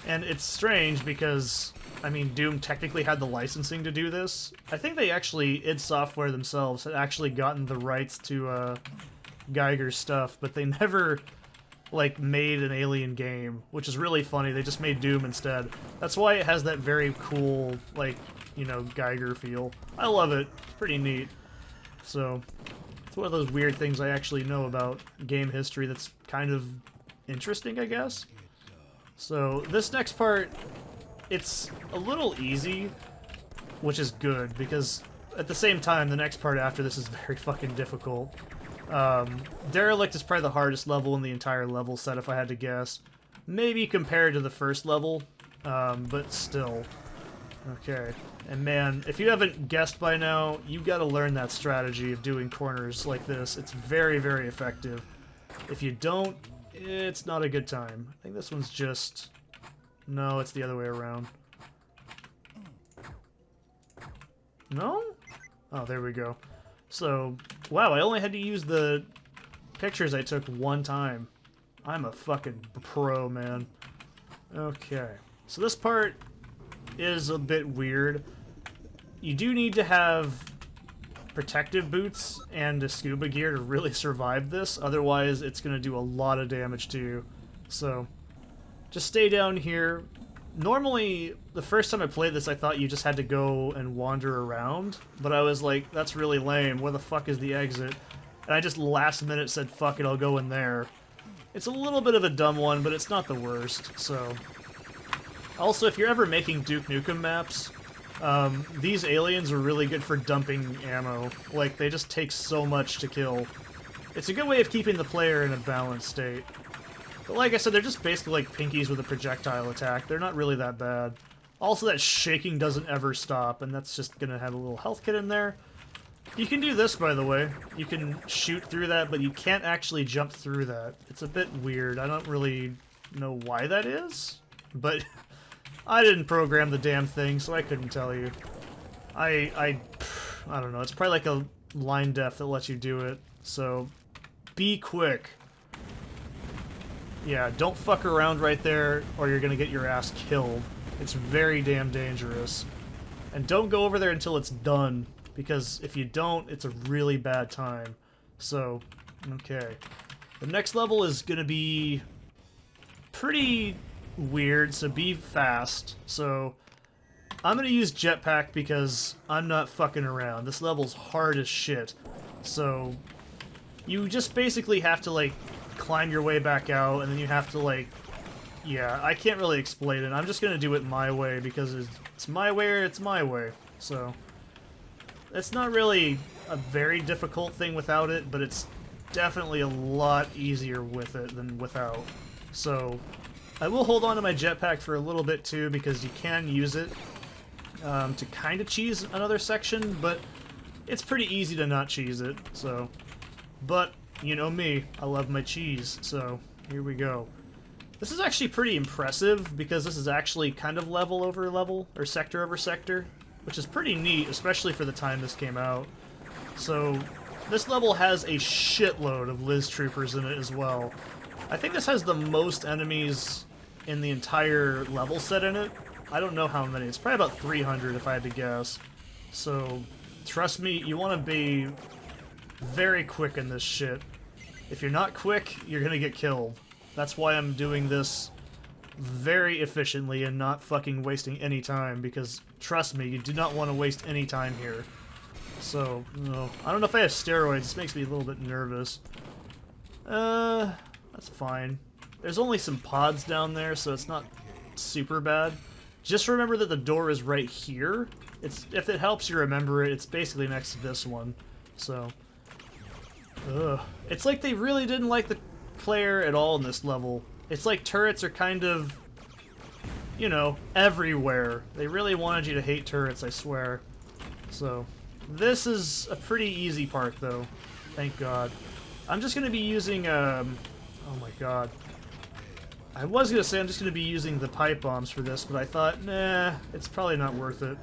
And it's strange because, I mean, Doom technically had the licensing to do this. I think they actually, id Software themselves, had actually gotten the rights to Geiger's stuff, but they never, like, made an Alien game, which is really funny. They just made Doom instead. That's why it has that very cool, like, you know, Geiger feel. I love it. It's pretty neat. So, it's one of those weird things I actually know about game history that's kind of interesting, I guess. So, this next part, it's a little easy, which is good, because at the same time, the next part after this is very fucking difficult. Derelict is probably the hardest level in the entire level set, if I had to guess. Maybe compared to the first level, but still. Okay. And man, if you haven't guessed by now, you gotta learn that strategy of doing corners like this. It's very, very effective. If you don't, it's not a good time. I think this one's just... No, it's the other way around. No? Oh, there we go. So, wow, I only had to use the pictures I took one time. I'm a fucking pro, man. Okay. So this part is a bit weird. You do need to have protective boots and a scuba gear to really survive this, otherwise it's going to do a lot of damage to you. So, just stay down here. Normally, the first time I played this, I thought you just had to go and wander around, but I was like, that's really lame. Where the fuck is the exit? And I just last minute said, fuck it, I'll go in there. It's a little bit of a dumb one, but it's not the worst, so... Also, if you're ever making Duke Nukem maps, these aliens are really good for dumping ammo. Like, they just take so much to kill. It's a good way of keeping the player in a balanced state. But like I said, they're just basically like pinkies with a projectile attack. They're not really that bad. Also, that shaking doesn't ever stop, and that's just gonna have a little health kit in there. You can do this, by the way. You can shoot through that, but you can't actually jump through that. It's a bit weird. I don't really know why that is, but I didn't program the damn thing, so I couldn't tell you. I don't know. It's probably like a line def that lets you do it, so be quick. Yeah, don't fuck around right there, or you're gonna get your ass killed. It's very damn dangerous. And don't go over there until it's done, because if you don't, it's a really bad time. So, okay. The next level is gonna be pretty weird, so be fast. So, I'm gonna use jetpack because I'm not fucking around. This level's hard as shit. So, you just basically have to, like, climb your way back out, and then you have to, like... Yeah, I can't really explain it. I'm just gonna do it my way, because it's my way or it's my way. So, it's not really a very difficult thing without it, but it's definitely a lot easier with it than without. So, I will hold on to my jetpack for a little bit too, because you can use it to kind of cheese another section, but it's pretty easy to not cheese it, so... But, you know me, I love my cheese, so here we go. This is actually pretty impressive, because this is actually kind of level over level, or sector over sector, which is pretty neat, especially for the time this came out. So, this level has a shitload of Liz Troopers in it as well. I think this has the most enemies in the entire level set in it. I don't know how many. It's probably about 300 if I had to guess. So, trust me, you want to be very quick in this shit. If you're not quick, you're gonna get killed. That's why I'm doing this very efficiently and not fucking wasting any time, because, trust me, you do not want to waste any time here. So, no. I don't know if I have steroids. This makes me a little bit nervous. That's fine. There's only some pods down there, so it's not super bad. Just remember that the door is right here. If it helps you remember it, it's basically next to this one. So, ugh. It's like they really didn't like the player at all in this level. It's like turrets are kind of, you know, everywhere. They really wanted you to hate turrets, I swear. So, this is a pretty easy part, though. Thank God. I'm just going to be using, oh my God. I was going to say I'm just going to be using the pipe bombs for this, but I thought, nah, it's probably not worth it.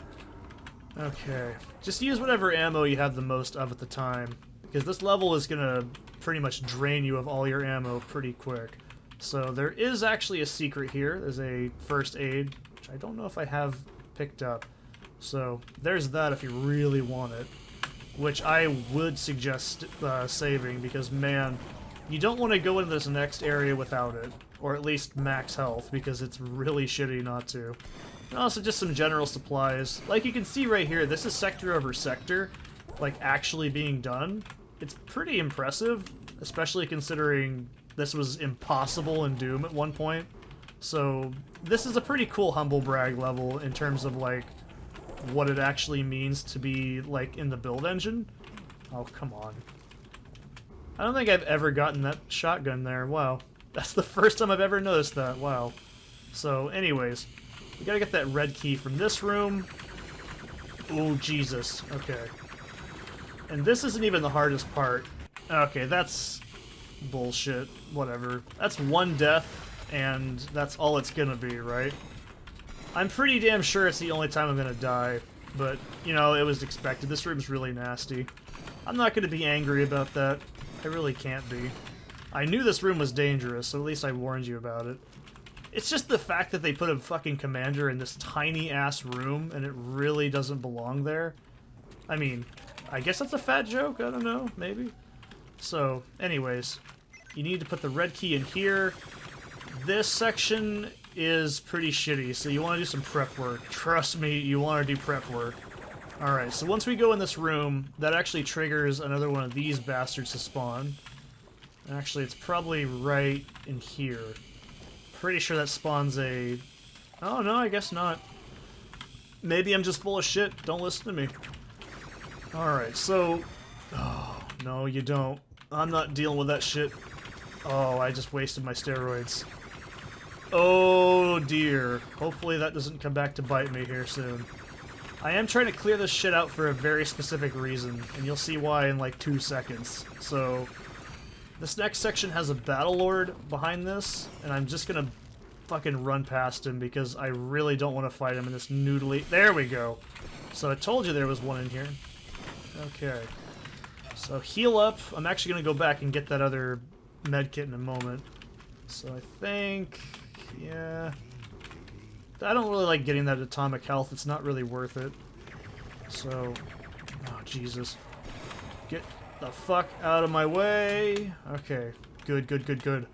Okay. Just use whatever ammo you have the most of at the time, because this level is going to pretty much drain you of all your ammo pretty quick. So there is actually a secret here. There's a first aid, which I don't know if I have picked up. So there's that if you really want it, which I would suggest saving, because man, you don't want to go into this next area without it, or at least max health, because it's really shitty not to. And also just some general supplies. Like you can see right here, this is sector over sector, like actually being done. It's pretty impressive, especially considering this was impossible in Doom at one point. So this is a pretty cool humble brag level in terms of like what it actually means to be like in the build engine. Oh, come on. I don't think I've ever gotten that shotgun there. Wow. That's the first time I've ever noticed that. Wow. So anyways, we gotta get that red key from this room. Oh, Jesus. Okay. And this isn't even the hardest part. Okay, that's bullshit. Whatever. That's one death, and that's all it's gonna be, right? I'm pretty damn sure it's the only time I'm gonna die, but, you know, it was expected. This room's really nasty. I'm not gonna be angry about that. I really can't be. I knew this room was dangerous, so at least I warned you about it. It's just the fact that they put a fucking commander in this tiny-ass room, and it really doesn't belong there. I mean, I guess that's a fat joke? I don't know, maybe? So, anyways, you need to put the red key in here. This section is pretty shitty, so you want to do some prep work. Trust me, you want to do prep work. Alright, so once we go in this room, that actually triggers another one of these bastards to spawn. Actually, it's probably right in here. Pretty sure that spawns a... Oh, no, I guess not. Maybe I'm just full of shit. Don't listen to me. Alright, so... Oh, no, you don't. I'm not dealing with that shit. Oh, I just wasted my steroids. Oh, dear. Hopefully that doesn't come back to bite me here soon. I am trying to clear this shit out for a very specific reason, and you'll see why in like 2 seconds. So... This next section has a Battle Lord behind this, and I'm just gonna fucking run past him because I really don't want to fight him in this noodly... There we go! So I told you there was one in here. Okay. So heal up. I'm actually gonna go back and get that other medkit in a moment. So I think... Yeah... I don't really like getting that atomic health. It's not really worth it. So... Oh, Jesus. Get... the fuck out of my way. Okay, good, good, good, good.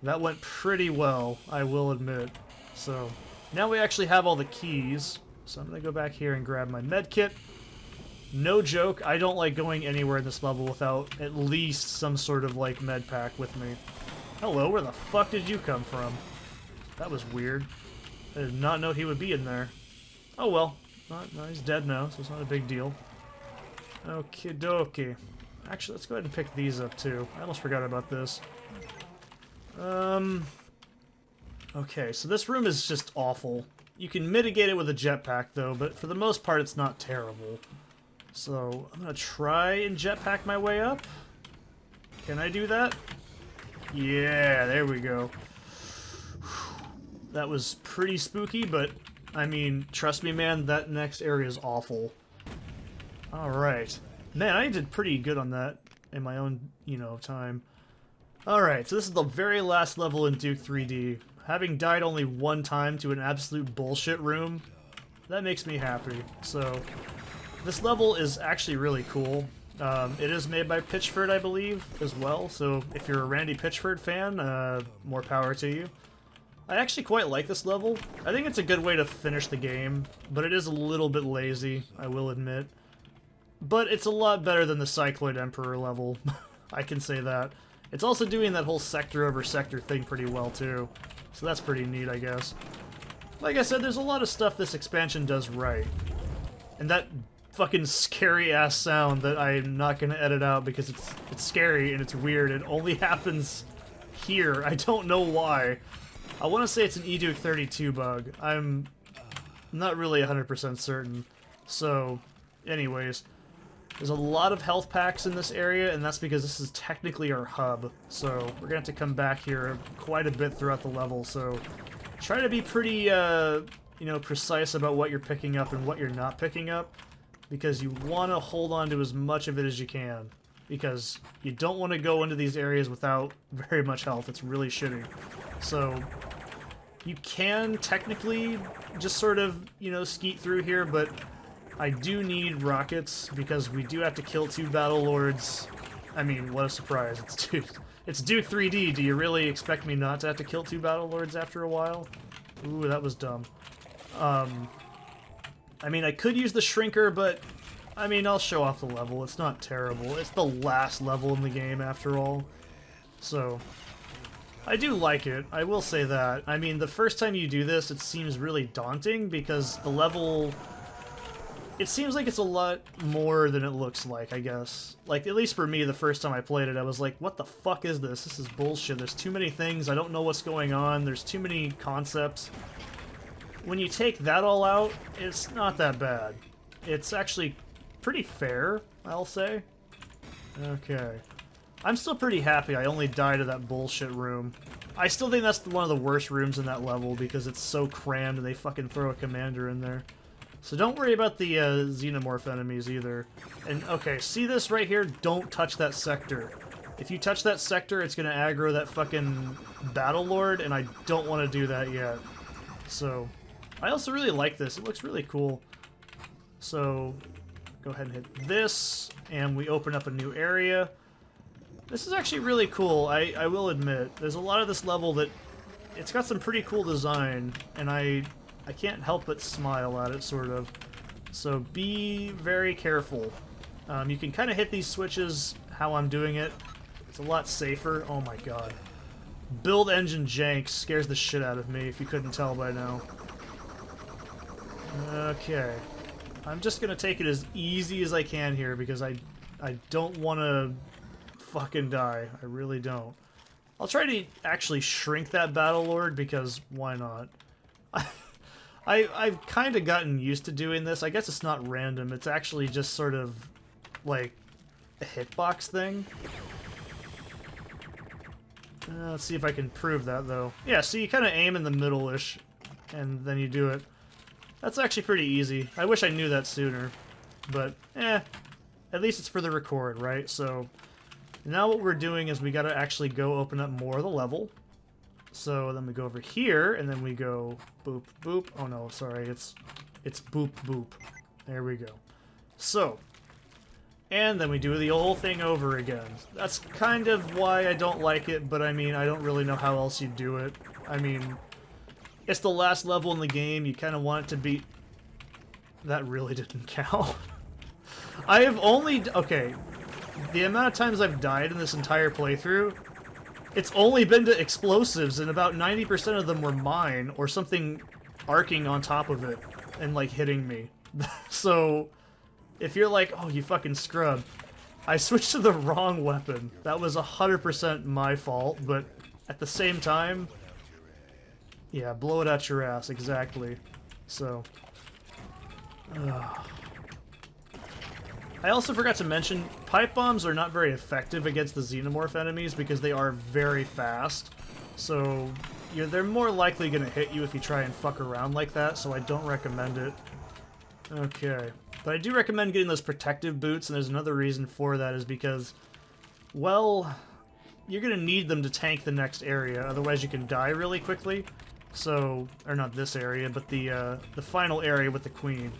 That went pretty well, I will admit. So, now we actually have all the keys. So I'm gonna go back here and grab my med kit. No joke, I don't like going anywhere in this level without at least some sort of, like, med pack with me. Hello, where the fuck did you come from? That was weird. I did not know he would be in there. Oh well. No, he's dead now, so it's not a big deal. Okie dokie. Actually, let's go ahead and pick these up, too. I almost forgot about this. Okay, so this room is just awful. You can mitigate it with a jetpack, though, but for the most part, it's not terrible. So, I'm gonna try and jetpack my way up. Can I do that? Yeah, there we go. That was pretty spooky, but, I mean, trust me, man, that next area is awful. Alright. Man, I did pretty good on that in my own, you know, time. Alright, so this is the very last level in Duke 3D. Having died only one time to an absolute bullshit room, that makes me happy. So, this level is actually really cool. It is made by Pitchford, I believe, as well, so if you're a Randy Pitchford fan, more power to you. I actually quite like this level. I think it's a good way to finish the game, but it is a little bit lazy, I will admit. But it's a lot better than the Cycloid Emperor level. I can say that. It's also doing that whole sector over sector thing pretty well, too. So that's pretty neat, I guess. Like I said, there's a lot of stuff this expansion does right. And that fucking scary-ass sound that I'm not gonna edit out because it's scary and it's weird. It only happens here. I don't know why. I want to say it's an Eduke 32 bug. I'm not really 100% certain. So, anyways, there's a lot of health packs in this area, and that's because this is technically our hub. So, we're gonna have to come back here quite a bit throughout the level, so try to be pretty, you know, precise about what you're picking up and what you're not picking up, because you want to hold on to as much of it as you can, because you don't want to go into these areas without very much health. It's really shitty. So you can technically just sort of, you know, skeet through here, but I do need rockets because we do have to kill 2 Battle Lords. I mean, what a surprise. It's Duke 3D. Do you really expect me not to have to kill 2 Battle Lords after a while? Ooh, that was dumb. I mean, I could use the Shrinker, but, I mean, I'll show off the level. It's not terrible. It's the last level in the game, after all. So, I do like it. I will say that. I mean, the first time you do this, it seems really daunting, because the level... It seems like it's a lot more than it looks like, I guess. Like, at least for me, the first time I played it, I was like, what the fuck is this? This is bullshit. There's too many things. I don't know what's going on. There's too many concepts. When you take that all out, it's not that bad. It's actually pretty fair, I'll say. Okay. I'm still pretty happy I only died to that bullshit room. I still think that's one of the worst rooms in that level because it's so crammed and they fucking throw a commander in there. So don't worry about the xenomorph enemies either. And okay, see this right here? Don't touch that sector. If you touch that sector, it's gonna aggro that fucking Battle Lord, and I don't want to do that yet. So, I also really like this. It looks really cool. So, go ahead and hit this, and we open up a new area. This is actually really cool, I will admit. There's a lot of this level that... It's got some pretty cool design, and I can't help but smile at it, sort of. So be very careful. You can kind of hit these switches how I'm doing it. It's a lot safer. Oh my god. Build engine jank scares the shit out of me, if you couldn't tell by now. Okay. I'm just gonna take it as easy as I can here, because I don't want to fucking die. I really don't. I'll try to actually shrink that Battle Lord, because why not? I've kind of gotten used to doing this. I guess it's not random. It's actually just sort of like a hitbox thing. Let's see if I can prove that, though. Yeah, so you kind of aim in the middle-ish, and then you do it. That's actually pretty easy. I wish I knew that sooner. But, at least it's for the record, right? So, now what we're doing is we gotta actually go open up more of the level. So then we go over here, and then we go boop, boop. Oh no, sorry, it's boop, boop. There we go. So, and then we do the whole thing over again. That's kind of why I don't like it, but I mean, I don't really know how else you do it. I mean, it's the last level in the game, you kind of want it to be... That really didn't count. I have only... Okay, the amount of times I've died in this entire playthrough, it's only been to explosives, and about 90% of them were mine, or something arcing on top of it, and, like, hitting me. So, if you're like, oh, you fucking scrub, I switched to the wrong weapon. That was 100% my fault, but at the same time, yeah, blow it out your ass, exactly. So, I also forgot to mention, pipe bombs are not very effective against the xenomorph enemies because they are very fast. So they're more likely going to hit you if you try and fuck around like that, so I don't recommend it. Okay. But I do recommend getting those protective boots, and there's another reason for that is because, well, you're going to need them to tank the next area, otherwise you can die really quickly. So, or not this area, but the final area with the queen.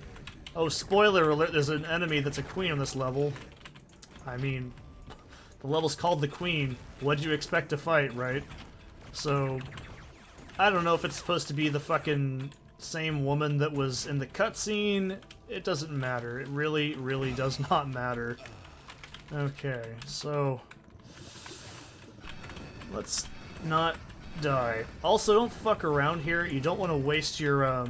Oh, spoiler alert, there's an enemy that's a queen on this level. I mean, the level's called the Queen. What'd you expect to fight, right? So, I don't know if it's supposed to be the fucking same woman that was in the cutscene. It doesn't matter. It really, really does not matter. Okay, so... Let's not die. Also, don't fuck around here. You don't want to waste your,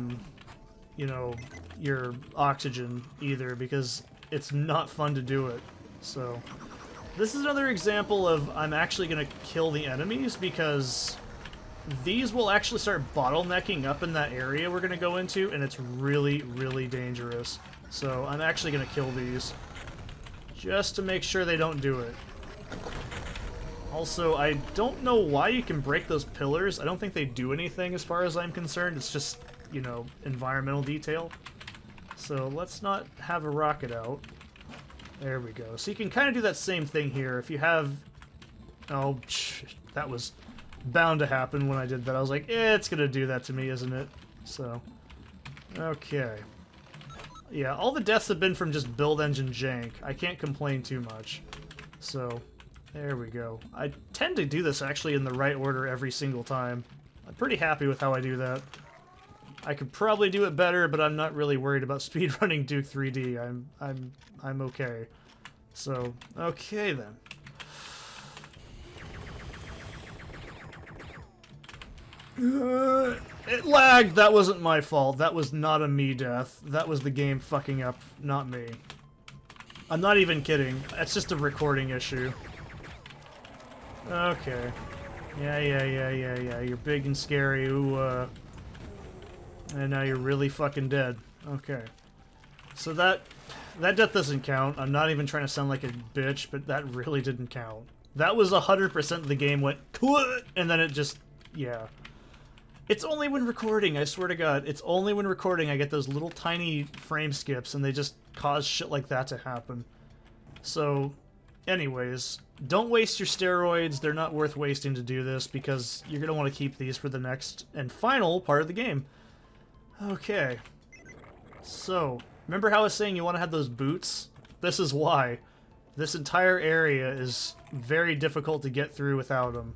you know, your oxygen either, because it's not fun to do it. So, this is another example of I'm actually going to kill the enemies, because these will actually start bottlenecking up in that area we're going to go into, and it's really, really dangerous. So, I'm actually going to kill these, just to make sure they don't do it. Also, I don't know why you can break those pillars. I don't think they do anything as far as I'm concerned. It's just, you know, environmental detail. So let's not have a rocket out. There we go. So you can kind of do that same thing here. If you have... Oh, that was bound to happen when I did that. I was like, it's gonna do that to me, isn't it? So, okay. Yeah, all the deaths have been from just build engine jank. I can't complain too much. So... there we go. I tend to do this actually in the right order every single time. I'm pretty happy with how I do that. I could probably do it better, but I'm not really worried about speedrunning Duke 3D. I'm okay. So, okay then. It lagged. That wasn't my fault. That was not a me death. That was the game fucking up, not me. I'm not even kidding. It's just a recording issue. Okay. Yeah. You're big and scary. Ooh, and now you're really fucking dead. Okay. So that death doesn't count. I'm not even trying to sound like a bitch, but that really didn't count. That was 100% the game went, and then it just, yeah. It's only when recording, I swear to God. It's only when recording I get those little tiny frame skips, and they just cause shit like that to happen. So... anyways, don't waste your steroids. They're not worth wasting to do this, because you're going to want to keep these for the next and final part of the game. Okay. So, remember how I was saying you want to have those boots? This is why. This entire area is very difficult to get through without them.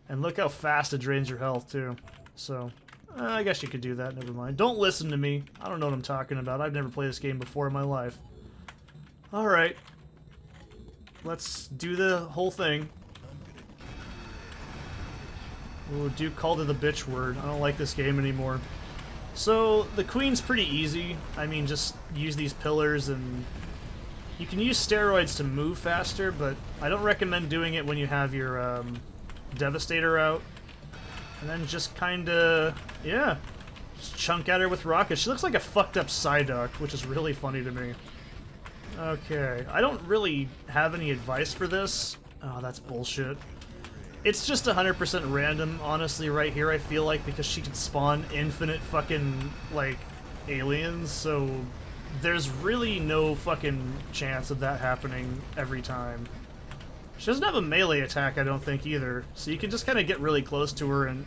And look how fast it drains your health, too. So, I guess you could do that. Never mind. Don't listen to me. I don't know what I'm talking about. I've never played this game before in my life. Alright. Let's do the whole thing. Ooh, Duke called it the bitch word. I don't like this game anymore. So, the queen's pretty easy. I mean, just use these pillars and... you can use steroids to move faster, but I don't recommend doing it when you have your, Devastator out. And then just kinda... yeah. Just chunk at her with rockets. She looks like a fucked up Psyduck, which is really funny to me. Okay, I don't really have any advice for this. Oh, that's bullshit. It's just 100% random, honestly, right here, I feel like, because she can spawn infinite fucking, like, aliens, so there's really no fucking chance of that happening every time. She doesn't have a melee attack, I don't think, either, so you can just kind of get really close to her and...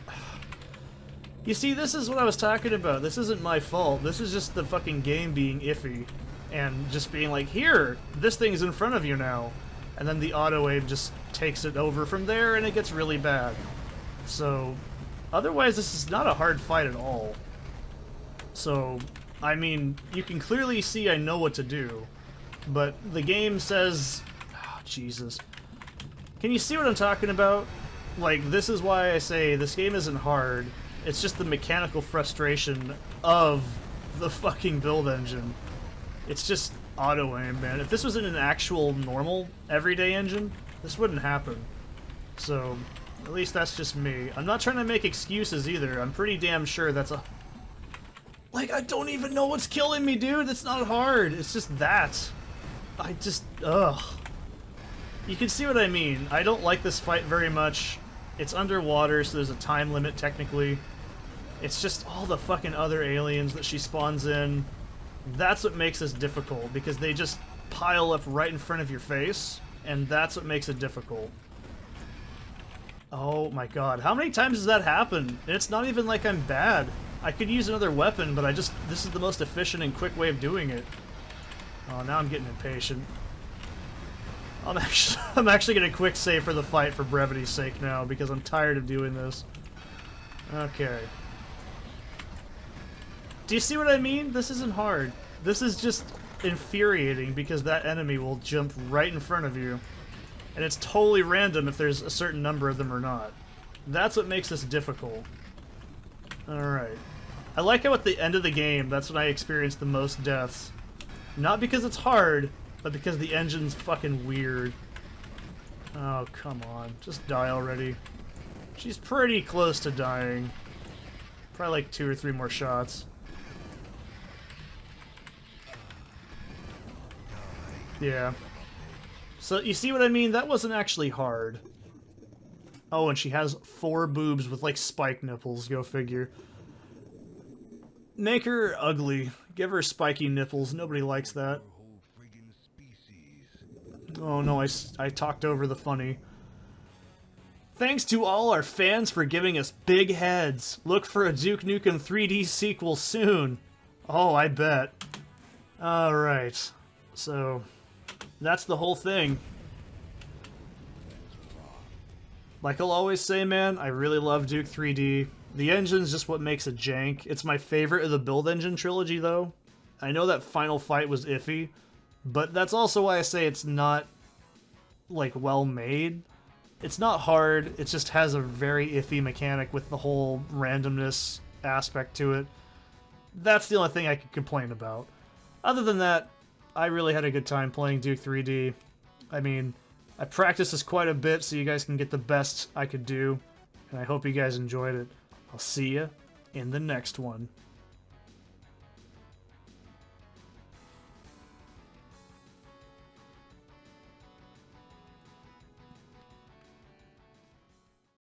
you see, this is what I was talking about. This isn't my fault. This is just the fucking game being iffy. And just being like, here, this thing's in front of you now. And then the auto-aim just takes it over from there, and it gets really bad. So, otherwise, this is not a hard fight at all. So, I mean, you can clearly see I know what to do. But the game says... oh, Jesus. Can you see what I'm talking about? Like, this is why I say this game isn't hard. It's just the mechanical frustration of the fucking build engine. It's just auto-aim, man. If this was in an actual, normal, everyday engine, this wouldn't happen. So, at least that's just me. I'm not trying to make excuses either. I'm pretty damn sure that's a... like, I don't even know what's killing me, dude! It's not hard! It's just that. I just... ugh. You can see what I mean. I don't like this fight very much. It's underwater, so there's a time limit, technically. It's just all the fucking other aliens that she spawns in. That's what makes this difficult, because they just pile up right in front of your face, and that's what makes it difficult. Oh my god, how many times does that happen? And it's not even like I'm bad. I could use another weapon, but this is the most efficient and quick way of doing it. Oh, now I'm getting impatient. I'm actually gonna quick save for the fight for brevity's sake now, because I'm tired of doing this. Okay. Do you see what I mean? This isn't hard. This is just infuriating because that enemy will jump right in front of you. And it's totally random if there's a certain number of them or not. That's what makes this difficult. Alright. I like how at the end of the game, that's when I experienced the most deaths. Not because it's hard, but because the engine's fucking weird. Oh, come on. Just die already. She's pretty close to dying. Probably like 2 or 3 more shots. Yeah. So, you see what I mean? That wasn't actually hard. Oh, and she has 4 boobs with, like, spike nipples. Go figure. Make her ugly. Give her spiky nipples. Nobody likes that. Oh no, I talked over the funny. Thanks to all our fans for giving us big heads. Look for a Duke Nukem 3D sequel soon. Oh, I bet. Alright. So, that's the whole thing. Like I'll always say, man, I really love Duke 3D. The engine's just what makes it jank. It's my favorite of the Build Engine trilogy, though. I know that final fight was iffy, but that's also why I say it's not, like, well made. It's not hard, it just has a very iffy mechanic with the whole randomness aspect to it. That's the only thing I could complain about. Other than that, I really had a good time playing Duke 3D. I mean, I practiced this quite a bit so you guys can get the best I could do, and I hope you guys enjoyed it. I'll see you in the next one.